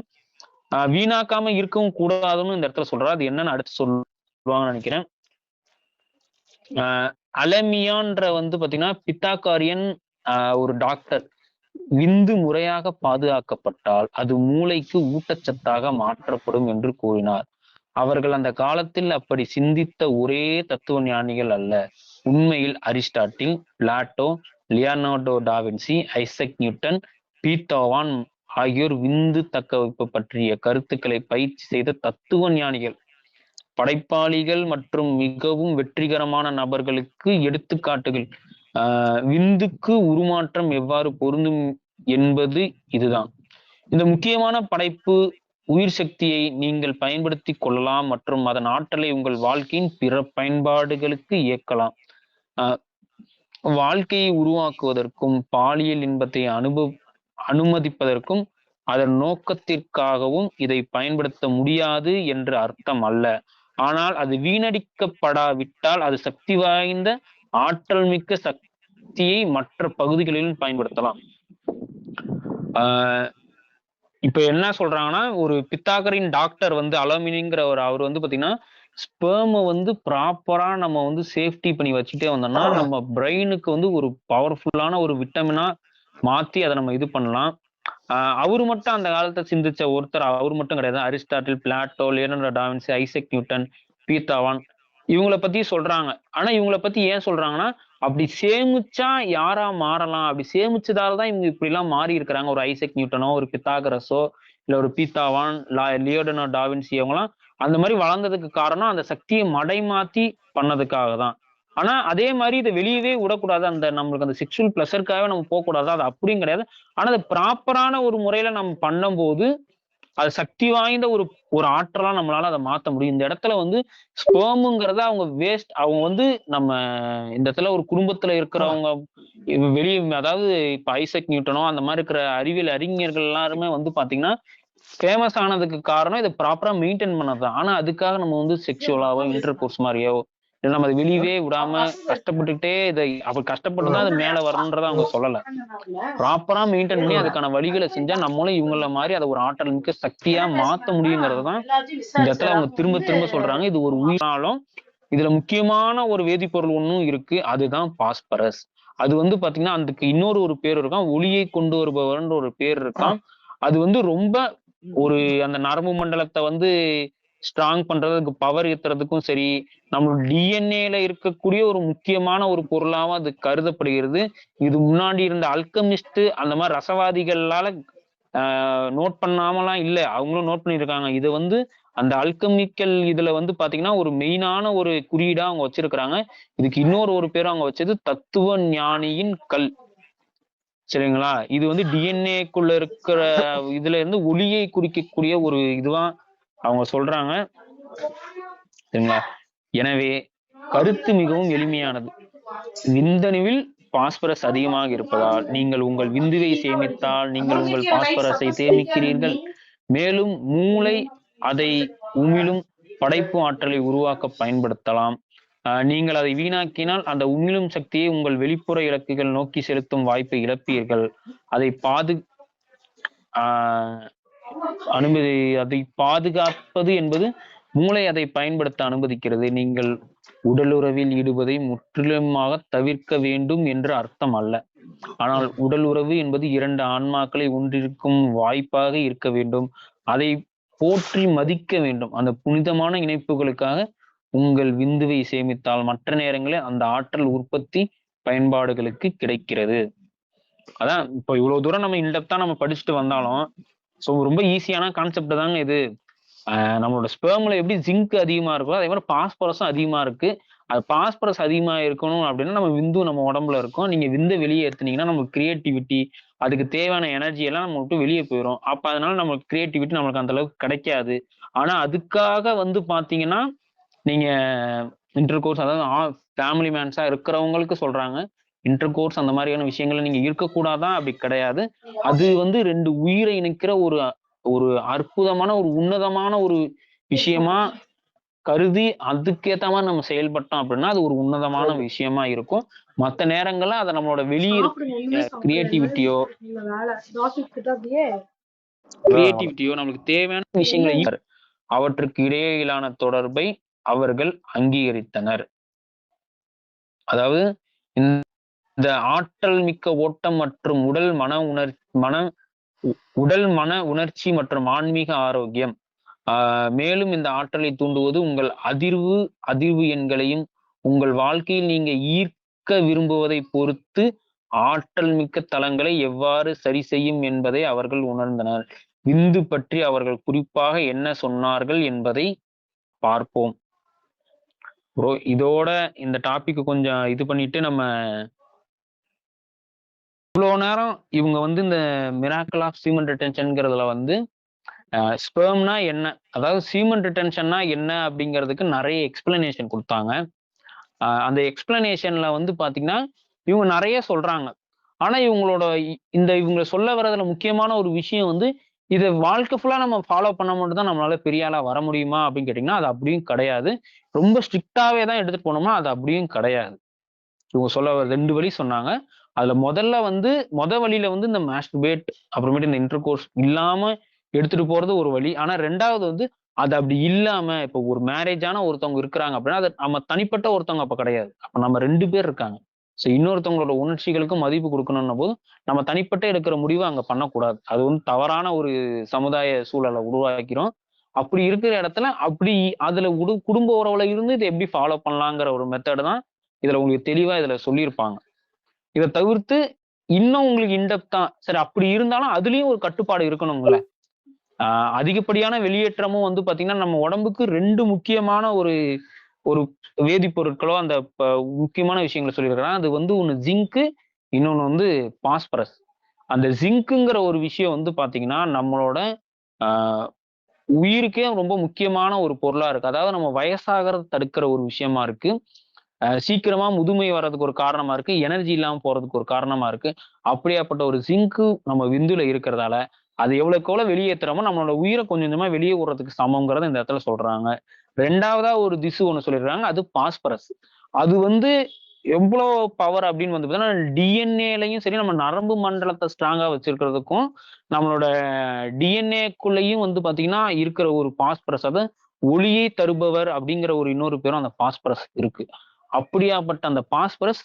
வீணாக்காம இருக்கவும் கூடாதுன்னு இந்த இடத்துல சொல்றாரு. அது என்னன்னு அடுத்து சொல்லுவாங்கன்னு நினைக்கிறேன். அலமியான்ற வந்து பாத்தீங்கன்னா பித்தாகாரியன் ஒரு டாக்டர். விந்து முறையாக பாதுகாக்கப்பட்டால் அது மூளைக்கு ஊட்டச்சத்தாக மாற்றப்படும் என்று கூறினார். அவர்கள் அந்த காலத்தில் அப்படி சிந்தித்த ஒரே தத்துவ ஞானிகள் அல்ல. உண்மையில் Aristotle, Plato, Leonardo da Vinci, Isaac Newton, Beethoven ஆகியோர் விந்து தக்கவைப்பு பற்றிய கருத்துக்களை பயிற்சி செய்த தத்துவ ஞானிகள், படைப்பாளிகள் மற்றும் மிகவும் வெற்றிகரமான நபர்களுக்கு எடுத்துக்காட்டுகள். விந்துக்கு உருமாற்றம் எவ்வாறு பொருந்தும் என்பது இதுதான். இந்த முக்கியமான படைப்பு உயிர் சக்தியை நீங்கள் பயன்படுத்தி கொள்ளலாம் மற்றும் அதன் ஆற்றலை உங்கள் வாழ்க்கையின் பிற பயன்பாடுகளுக்கு இயக்கலாம். வாழ்க்கையை உருவாக்குவதற்கும் பாலியல் இன்பத்தை அனுமதிப்பதற்கும் அதன் நோக்கத்திற்காகவும் இதை பயன்படுத்த முடியாது என்று அர்த்தம் அல்ல. ஆனால் அது வீணடிக்கப்படாவிட்டால் அது சக்தி வாய்ந்த ஆற்றல் மிக்க சக்தியை மற்ற பகுதிகளிலும் பயன்படுத்தலாம். இப்ப என்ன சொல்றாங்கன்னா, ஒரு பித்தாகரின் டாக்டர் வந்து அலமினிங்கிற அவர் வந்து பாத்தீங்கன்னா ஸ்பெர்மை வந்து ப்ராப்பரா நம்ம வந்து சேஃப்டி பண்ணி வச்சுட்டே வந்தோம்னா நம்ம பிரெயினுக்கு வந்து ஒரு பவர்ஃபுல்லான ஒரு விட்டமினா மாத்தி அதை நம்ம இது பண்ணலாம். அவரு மட்டும் அந்த காலத்தை சிந்திச்ச ஒருத்தர் அவரு மட்டும் கிடையாது. Aristotle, Plato, Leonardo da Vinci, Isaac Newton, Beethoven இவங்களை பத்தி சொல்றாங்க. ஆனா இவங்களை பத்தி ஏன் சொல்றாங்கன்னா அப்படி சேமிச்சா யாரா மாறலாம், அப்படி சேமிச்சதாலதான் இவங்க இப்படி எல்லாம் மாறி இருக்கிறாங்க. ஒரு ஐசக் நியூட்டனோ, ஒரு பித்தாகரஸோ, இல்ல ஒரு பீத்தாவான், லியோனார்டோ டாவின்சி அவங்கலாம் அந்த மாதிரி வளர்ந்ததுக்கு காரணம் அந்த சக்தியை மடைமாத்தி பண்ணதுக்காக தான். ஆனா அதே மாதிரி இதை வெளியவே விடக்கூடாது. அந்த நம்மளுக்கு அந்த செக்ஷுவல் பிளஸருக்காகவே நம்ம போகக்கூடாது, அது அப்படியும் கிடையாது. ஆனா அது ப்ராப்பரான ஒரு முறையில நம்ம பண்ணும்போது அது சக்தி வாய்ந்த ஒரு ஒரு ஆற்றலா நம்மளால அதை மாத்த முடியும். இந்த இடத்துல வந்து ஸ்பெர்ம்ங்கிறத அவங்க வேஸ்ட், அவங்க வந்து நம்ம இந்த இடத்துல ஒரு குடும்பத்துல இருக்கிறவங்க வெளியே, அதாவது இப்ப ஐசக் நியூட்டனோ அந்த மாதிரி இருக்கிற அறிவியல் அறிஞர்கள் எல்லாருமே வந்து பாத்தீங்கன்னா ஃபேமஸ் ஆனதுக்கு காரணம் இதை ப்ராப்பரா மெயின்டைன் பண்ணதுதான். ஆனா அதுக்காக நம்ம வந்து செக்ஷுவலாவோ இன்டர் கோர்ஸ் மாதிரியோ இல்லை நம்ம அதை வெளியவே விடாம கஷ்டப்பட்டுட்டே இதை அப்ப கஷ்டப்பட்டு தான் அது மேல வரணுன்றதை அவங்க சொல்லல. ப்ராப்பரா மெயின்டைன் பண்ணி அதுக்கான வழிகளை செஞ்சா நம்மளும் இவங்கள மாதிரி அதை ஒரு ஆற்றல் மிக்க சக்தியா மாத்த முடியுங்கிறது தான் இந்த இடத்துல அவங்க திரும்ப திரும்ப சொல்றாங்க. இது ஒரு உயிராலும் இதுல முக்கியமான ஒரு வேதிப்பொருள் ஒன்றும் இருக்கு, அதுதான் பாஸ்பரஸ். அது வந்து பாத்தீங்கன்னா அதுக்கு இன்னொரு ஒரு பேர் இருக்கான், ஒளியை கொண்டு வருபவர்ன்ற ஒரு பேர் இருக்கான். அது வந்து ரொம்ப ஒரு அந்த நரம்பு மண்டலத்தை வந்து ஸ்ட்ராங் பண்றதுக்கு, பவர் ஏத்துறதுக்கும் சரி, நம்மளோட டிஎன்ஏல இருக்கக்கூடிய ஒரு முக்கியமான ஒரு பொருளாவும் அது கருதப்படுகிறது. இது முன்னாடி இருந்த அல்கமிஸ்ட் அந்த மாதிரி ரசவாதிகளால நோட் பண்ணாமலாம் இல்லை, அவங்களும் நோட் பண்ணியிருக்காங்க. இது வந்து அந்த அல்கமிக்கல் இதுல வந்து பாத்தீங்கன்னா ஒரு மெயினான ஒரு குறியீடா அவங்க வச்சிருக்கிறாங்க. இதுக்கு இன்னொரு ஒரு பேரும் அவங்க வச்சது தத்துவ ஞானியின் கல். சரிங்களா? இது வந்து டிஎன்ஏக்குள்ள இருக்கிற இதுல இருந்து ஒளியை குறிக்கக்கூடிய ஒரு இதுவா அவங்க சொல்றாங்க. சரிங்களா? எனவே கருத்து மிகவும் எளிமையானது. விந்தணுவில் பாஸ்பரஸ் அதிகமாக இருப்பதால் நீங்கள் உங்கள் விந்துவை சேமித்தால் நீங்கள் உங்கள் பாஸ்பரஸை சேமிக்கிறீர்கள். மேலும் மூளை அதை உமிழும் படைப்பு ஆற்றலை உருவாக்க பயன்படுத்தலாம். நீங்கள் அதை வீணாக்கினால் அந்த உமிழும் சக்தியை உங்கள் வெளிப்புற இலக்குகள் நோக்கி செலுத்தும் வாய்ப்பை இழப்பீர்கள். அதை அதை பாதுகாப்பது என்பது மூளை அதை பயன்படுத்த அனுமதிக்கிறது. நீங்கள் உடலுறவில் ஈடுபதை முற்றிலுமாக தவிர்க்க வேண்டும் என்று அர்த்தம் அல்ல. ஆனால் உடல் உறவு என்பது இரண்டு ஆன்மாக்களை ஒன்றிருக்கும் வாய்ப்பாக இருக்க வேண்டும். அதை போற்றி மதிக்க வேண்டும். அந்த புனிதமான இணைப்புகளுக்காக உங்கள் விந்துவை சேமித்தால் மற்ற நேரங்களில் அந்த ஆற்றல் உற்பத்தி பயன்பாடுகளுக்கு கிடைக்கிறது. அதான் இப்போ இவ்வளவு தூரம் நம்ம இன்டெப்தா நம்ம படிச்சுட்டு வந்தாலும் ரொம்ப ஈஸியான கான்செப்ட் தாங்க இது. நம்மளோட ஸ்பெர்ம்ல எப்படி ஜிங்க் அதிகமா இருக்கோ அதே மாதிரி பாஸ்பரஸும் அதிகமா இருக்கு. அது பாஸ்பரஸ் அதிகமா இருக்கணும் அப்படின்னா நம்ம விந்து நம்ம உடம்புல இருக்கும். நீங்க விந்தை வெளியே எடுத்தீங்கன்னா நமக்கு கிரியேட்டிவிட்டி, அதுக்கு தேவையான எனர்ஜி எல்லாம் நம்ம விட்டு வெளியே போயிடும். அப்ப அதனால நமக்கு கிரியேட்டிவிட்டி நம்மளுக்கு அந்த அளவுக்கு கிடைக்காது. ஆனா அதுக்காக வந்து பாத்தீங்கன்னா நீங்க இன்டர் கோர்ஸ், அதாவது ஃபேமிலி மேன்ஸா இருக்கிறவங்களுக்கு சொல்றாங்க, இன்டர் கோர்ஸ் அந்த மாதிரியான விஷயங்களை நீங்க இருக்கக்கூடாதான், அப்படி கிடையாது. அது வந்து ரெண்டு உயிரை இணைக்கிற ஒரு ஒரு அற்புதமான ஒரு உன்னதமான ஒரு விஷயமா கருதி அதுக்கேற்ற மாதிரி நம்ம செயல்பட்டோம் அப்படின்னா அது ஒரு உன்னதமான விஷயமா இருக்கும். மற்ற நேரங்கள்ல அதை நம்மளோட வெளியே கிரியேட்டிவிட்டியோ நம்மளுக்கு தேவையான விஷயங்களை அவற்றுக்கு இடையிலான தொடர்பை அவர்கள் அங்கீகரித்தனர். அதாவது இந்த ஆற்றல் மிக்க ஓட்டம் மற்றும் உடல் மன உணர்ச்சி மற்றும் ஆன்மீக ஆரோக்கியம். மேலும் இந்த ஆற்றலை தூண்டுவது உங்கள் அதிர்வு எண்களையும் உங்கள் வாழ்க்கையில் நீங்க ஈர்க்க விரும்புவதை பொறுத்து ஆற்றல் மிக்க தளங்களை எவ்வாறு சரி செய்யும் என்பதை அவர்கள் உணர்ந்தனர். விந்து பற்றி அவர்கள் குறிப்பாக என்ன சொன்னார்கள் என்பதை பார்ப்போம். ப்ரோ, இதோட இந்த டாபிக் கொஞ்சம் இது பண்ணிட்டு நம்ம இவ்வளவு நேரம் இவங்க வந்து இந்த மிராக்கிள் ஆஃப் சீமன் ரிட்டென்ஷன்ங்கிறதுல வந்து ஸ்பெர்ம்னா என்ன, அதாவது சீமன் ரிட்டென்ஷன்னா என்ன அப்படிங்கிறதுக்கு நிறைய எக்ஸ்பிளனேஷன் கொடுத்தாங்க. அந்த எக்ஸ்பிளனேஷன்ல வந்து பாத்தீங்கன்னா இவங்க நிறைய சொல்றாங்க. ஆனா இவங்க சொல்ல வர்றதுல முக்கியமான ஒரு விஷயம் வந்து இதை வாழ்க்கை ஃபுல்லா நம்ம ஃபாலோ பண்ண மட்டும் தான் நம்மளால பெரிய ஆளா வர முடியுமா அப்படின்னு கேட்டீங்கன்னா அது அப்படியும் கிடையாது. ரொம்ப ஸ்ட்ரிக்டாவே தான் எடுத்துட்டு போனோம்னா அது அப்படியும் கிடையாது. இவங்க சொல்ல ரெண்டு வழி சொன்னாங்க. அதுல முத வழியில வந்து இந்த மாஸ்டர்பேட் அப்புறமேட்டு இந்த இன்டர் கோர்ஸ் இல்லாம எடுத்துட்டு போறது ஒரு வழி. ஆனா ரெண்டாவது வந்து அது அப்படி இல்லாம இப்ப ஒரு மேரேஜான ஒருத்தவங்க இருக்கிறாங்க அப்படின்னா அது நம்ம தனிப்பட்ட ஒருத்தவங்க அப்ப கிடையாது. அப்ப நம்ம ரெண்டு பேர் இருக்காங்க. ஸோ இன்னொருத்தவங்களோட உணர்ச்சிகளுக்கும் மதிப்பு கொடுக்கணும்ன போது நம்ம தனிப்பட்ட எடுக்கிற முடிவை அங்க பண்ணக்கூடாது. அது வந்து தவறான ஒரு சமுதாய சூழலை உருவாக்கிறோம். அப்படி இருக்கிற இடத்துல அப்படி அதுல குடும்ப உறவுல இருந்து இதை எப்படி ஃபாலோ பண்ணலாங்கிற ஒரு மெத்தட் தான் இதுல உங்களுக்கு தெளிவா இதுல சொல்லியிருப்பாங்க. இதை தவிர்த்து இன்னும் உங்களுக்கு இன்டெப்தா சரி அப்படி இருந்தாலும் அதுலயும் ஒரு கட்டுப்பாடு இருக்கணும்ல. அதிகப்படியான வெளியேற்றமும் வந்து பாத்தீங்கன்னா நம்ம உடம்புக்கு ரெண்டு முக்கியமான ஒரு ஒரு வேதிப்பொருட்களோ அந்த முக்கியமான விஷயங்களை சொல்லியிருக்கிறாங்க. அது வந்து ஒண்ணு ஜிங்கு, இன்னொன்னு வந்து பாஸ்பரஸ். அந்த ஜிங்க்குங்கிற ஒரு விஷயம் வந்து பாத்தீங்கன்னா நம்மளோட ஆஹ் உயிருக்கே ரொம்ப முக்கியமான ஒரு பொருளா இருக்கு. அதாவது நம்ம வயசாகிறத தடுக்கிற ஒரு விஷயமா இருக்கு. சீக்கிரமா முதுமை வர்றதுக்கு ஒரு காரணமா இருக்கு. எனர்ஜி இல்லாம போறதுக்கு ஒரு காரணமா இருக்கு. அப்படியாப்பட்ட ஒரு ஜிங்கு நம்ம விந்துல இருக்கிறதால, அது எவ்வளவுக்கு எவ்வளவு வெளியேத்துறோமோ நம்மளோட உயிரை கொஞ்சம் கொஞ்சமா வெளியே விடுறதுக்கு சமம்ங்கிறத இந்த இடத்துல சொல்றாங்க. 2வதா ஒரு திசு ஒண்ணு சொல்லியிருக்காங்க. அது பாஸ்பரஸ். அது வந்து எவ்வளோ பவர் அப்படின்னு வந்து பார்த்தீங்கன்னா, டிஎன்ஏலயும் சரி, நம்ம நரம்பு மண்டலத்தை ஸ்ட்ராங்கா வச்சிருக்கிறதுக்கும், நம்மளோட டிஎன்ஏக்குள்ளேயும் வந்து பார்த்தீங்கன்னா இருக்கிற ஒரு பாஸ்பரஸ். அது ஒளியை தருபவர் அப்படிங்கிற ஒரு இன்னொரு பேரும் அந்த பாஸ்பரஸ் இருக்கு. அப்படியாப்பட்ட அந்த பாஸ்பரஸ்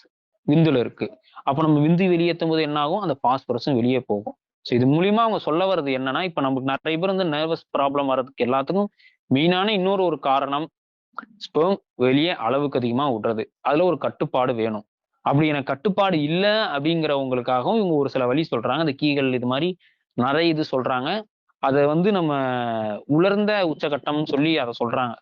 விந்துல இருக்கு. அப்ப நம்ம விந்து வெளியேற்றும் போது என்ன ஆகும்? அந்த பாஸ்பரஸும் வெளியே போகும். ஸோ இது மூலியமா அவங்க சொல்ல வர்றது என்னன்னா, இப்ப நமக்கு நிறைய பேர் வந்து நர்வஸ் ப்ராப்ளம் வர்றதுக்கு எல்லாத்துக்கும் மெயினான இன்னொரு ஒரு காரணம், ஸ்பெர்ம் வெளியே அளவுக்கு அதிகமா விடுறது. அதுல ஒரு கட்டுப்பாடு வேணும். அப்படி எனக்கு கட்டுப்பாடு இல்ல அப்படிங்கிறவங்களுக்காகவும் இவங்க ஒரு சில வழி சொல்றாங்க. இந்த கீகல் இது மாதிரி நிறைய இது சொல்றாங்க. அத வந்து நம்ம உலர்ந்த உச்சகட்டம்னு சொல்லி அத சொல்றாங்க.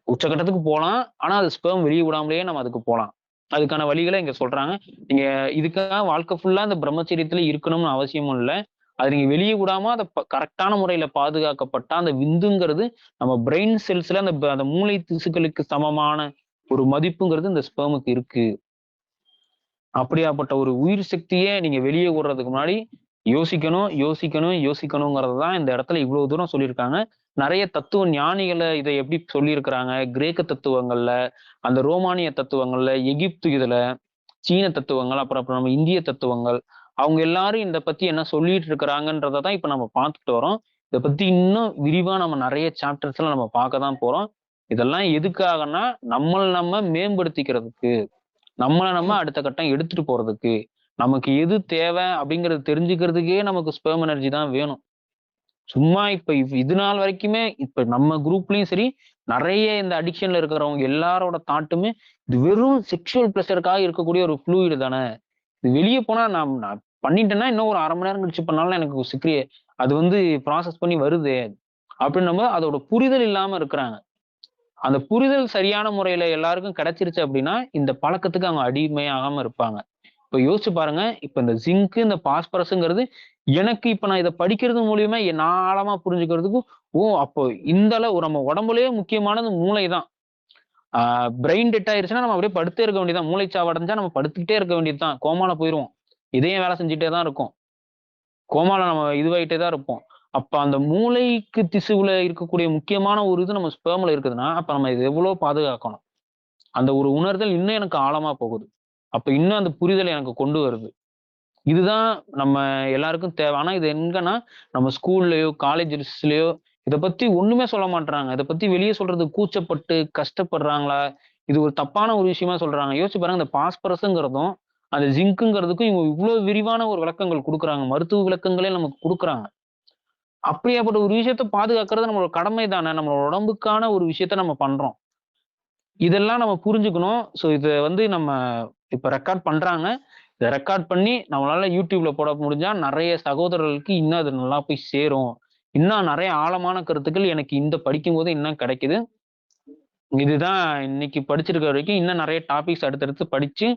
உச்சகட்டத்துக்கு போலாம். ஆனா அது ஸ்பெர்ம் வெளிய விடாமலேயே நம்ம அதுக்கு போலாம். அதுக்கான வழிகள இங்க சொல்றாங்க. நீங்க இதுக்காக வாழ்க்கை ஃபுல்லா இந்த பிரம்மச்சரியத்துல இருக்கணும்னு அவசியமும் இல்ல. அது நீங்க வெளிய விடாம அத கரெக்ட்டான முறையில பாதுகாக்கப்பட்டா, அந்த விந்துங்கிறது நம்ம பிரெயின் செல்ஸ்ல அந்த மூளை திசுக்களுக்கு சமமான ஒரு மதிப்புங்கிறது இந்த ஸ்பெர்முக்கு இருக்கு. அப்படியாப்பட்ட ஒரு உயிர் சக்திய நீங்க வெளிய விடுறதுக்கு முன்னாடி யோசிக்கணும், யோசிக்கணும், யோசிக்கணுங்கிறது தான் இந்த இடத்துல இவ்வளவு தூரம் சொல்லியிருக்காங்க. நெறைய தத்துவ ஞானிகள இத எப்படி சொல்லியிருக்கிறாங்க. கிரேக்க தத்துவங்கள்ல, அந்த ரோமானிய தத்துவங்கள்ல, எகிப்து இதுல, சீன தத்துவங்கள், அப்புறம் அப்புறம் நம்ம இந்திய தத்துவங்கள், அவங்க எல்லாரும் இத பத்தி என்ன சொல்லிட்டு இருக்கிறாங்கன்றத தான் இப்ப நம்ம பார்த்துட்டு வரோம். இத பத்தி இன்னும் விரிவா நம்ம நெறைய சாப்டர்ஸ்ல நம்ம பார்க்க தான் போறோம். இதெல்லாம் எதுக்காகன்னா, நம்ம மேம்படுத்திக்கிறதுக்கு. நம்மள நம்ம அடுத்த கட்டம் எடுத்துட்டு போறதுக்கு. நமக்கு எது தேவை அப்படிங்கிறது தெரிஞ்சுக்கிறதுக்கே நமக்கு ஸ்பெர்ம் எனர்ஜி தான் வேணும். சும்மா இப்ப இது நாள் வரைக்குமே இப்ப நம்ம குரூப்லயும் சரி, நெறைய இந்த அடிக்ஷன்ல இருக்கிறவங்க எல்லாரோட தாட்டுமே, இது வெறும் செக்சுவல் பிளஷருக்காக இருக்கக்கூடிய ஒரு ஃப்ளூயிட் தானே. இது வெளிய போனா நான் பண்ணிட்டேன்னா, இன்னும் ஒரு 1/2 மணி நேரம் கழிச்சு பண்ணாலும் எனக்கு அது வந்து ப்ராசஸ் பண்ணி வருதே. அப்படின்னும்போது அதோட புரிதல் இல்லாம இருக்கிறாங்க. அந்த புரிதல் சரியான முறையில எல்லாருக்கும் கிடைச்சிருச்சு அப்படின்னா, இந்த பழக்கத்துக்கு அவங்க அடிமையாகாம இருப்பாங்க. இப்ப யோசிச்சு பாருங்க. இப்ப இந்த ஜிங்க், இந்த பாஸ்பரஸ்ங்கிறது எனக்கு இப்ப நான் இத படிக்கிறது மூலியமா நான் ஆழமா புரிஞ்சுக்கிறதுக்கு, ஓ! அப்போ இந்த அளவு நம்ம உடம்புலயே முக்கியமானது மூளை தான். ஆ பிரெயின் டெட் ஆயிருச்சுன்னா நம்ம அப்படியே படுத்தே இருக்க வேண்டியது தான். மூளைச்சாவு அடைஞ்சா நம்ம படுத்துக்கிட்டே இருக்க வேண்டியது தான். கோமால போயிருவோம். இதயம் வேலை செஞ்சுட்டே தான் இருக்கும். கோமால நம்ம இதுவாயிட்டே தான் இருப்போம். அப்ப அந்த மூளைக்கு திசுவுல இருக்கக்கூடிய முக்கியமான ஒரு இது நம்ம ஸ்பெர்ம்ல இருக்குதுன்னா, அப்ப நம்ம இத எவ்வளோ பாதுகாக்கணும். அந்த ஒரு உணர்தல் இன்னும் எனக்கு ஆழமா போகுது. அப்ப இன்னும் அந்த புரிதல் எனக்கு கொண்டு வருது. இதுதான் நம்ம எல்லாருக்கும் தேவை. ஆனா இது எங்கன்னா, நம்ம ஸ்கூல்லயோ, காலேஜஸ்லயோ இத பத்தி ஒண்ணுமே சொல்ல மாட்றாங்க. இத பத்தி வெளிய சொல்றதுக்கு கூச்சப்பட்டு கஷ்டப்படுறாங்களா? இது ஒரு தப்பான ஒரு விஷயமா சொல்றாங்க. யோசிச்சு பாருங்க, இந்த பாஸ்பரஸ்ங்கிறதும், அந்த ஜிங்க்ங்கிறதுக்கும் இவங்க இவ்ளோ விரிவான ஒரு விளக்கங்கள் குடுக்குறாங்க. மருத்துவ விளக்கங்களே நமக்கு குடுக்குறாங்க. அப்படியாப்பட்ட ஒரு விஷயத்த பாதுகாக்கிறது நம்மளோட கடமை தானே! நம்மளோட உடம்புக்கான ஒரு விஷயத்த நம்ம பண்றோம். இதெல்லாம் நம்ம புரிஞ்சுக்கணும். ஸோ இத வந்து நம்ம இப்ப ரெக்கார்ட் பண்றாங்க. இத ரெக்கார்ட் பண்ணி நம்மளால YouTubeல போட முடிஞ்சா நெறைய சகோதரர்களுக்கு இன்னும் அது நல்லா போய் சேரும். இன்னும் நெறைய ஆழமான கருத்துக்கள் எனக்கு இந்த படிக்கும்போது இன்னும் கிடைக்குது. இதுதான் இன்னைக்கு படிச்சிருக்க வரைக்கும் இன்னும் நெறைய டாபிக்ஸ் அடுத்தடுத்து படிச்சு,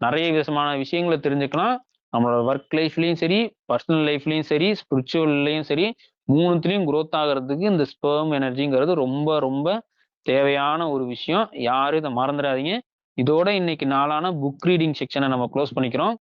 நெறைய விதமான விஷயங்கள தெரிஞ்சுக்கலாம். நம்மளோட ஒர்க் லைஃப்லயும் சரி, பர்சனல் லைஃப்லயும் சரி, ஸ்பிரிச்சுவல்லயும் சரி, 3த்துலயும் குரோத் ஆகுறதுக்கு இந்த ஸ்பெர்ம் எனர்ஜிங்கிறது ரொம்ப ரொம்ப தேவையான ஒரு விஷயம். யாரும் இத மறந்துறாதீங்க. இதோட இன்னைக்கு நாளான புக் ரீடிங் செக்ஷன நம்ம குளோஸ் பண்ணிக்கிறோம்.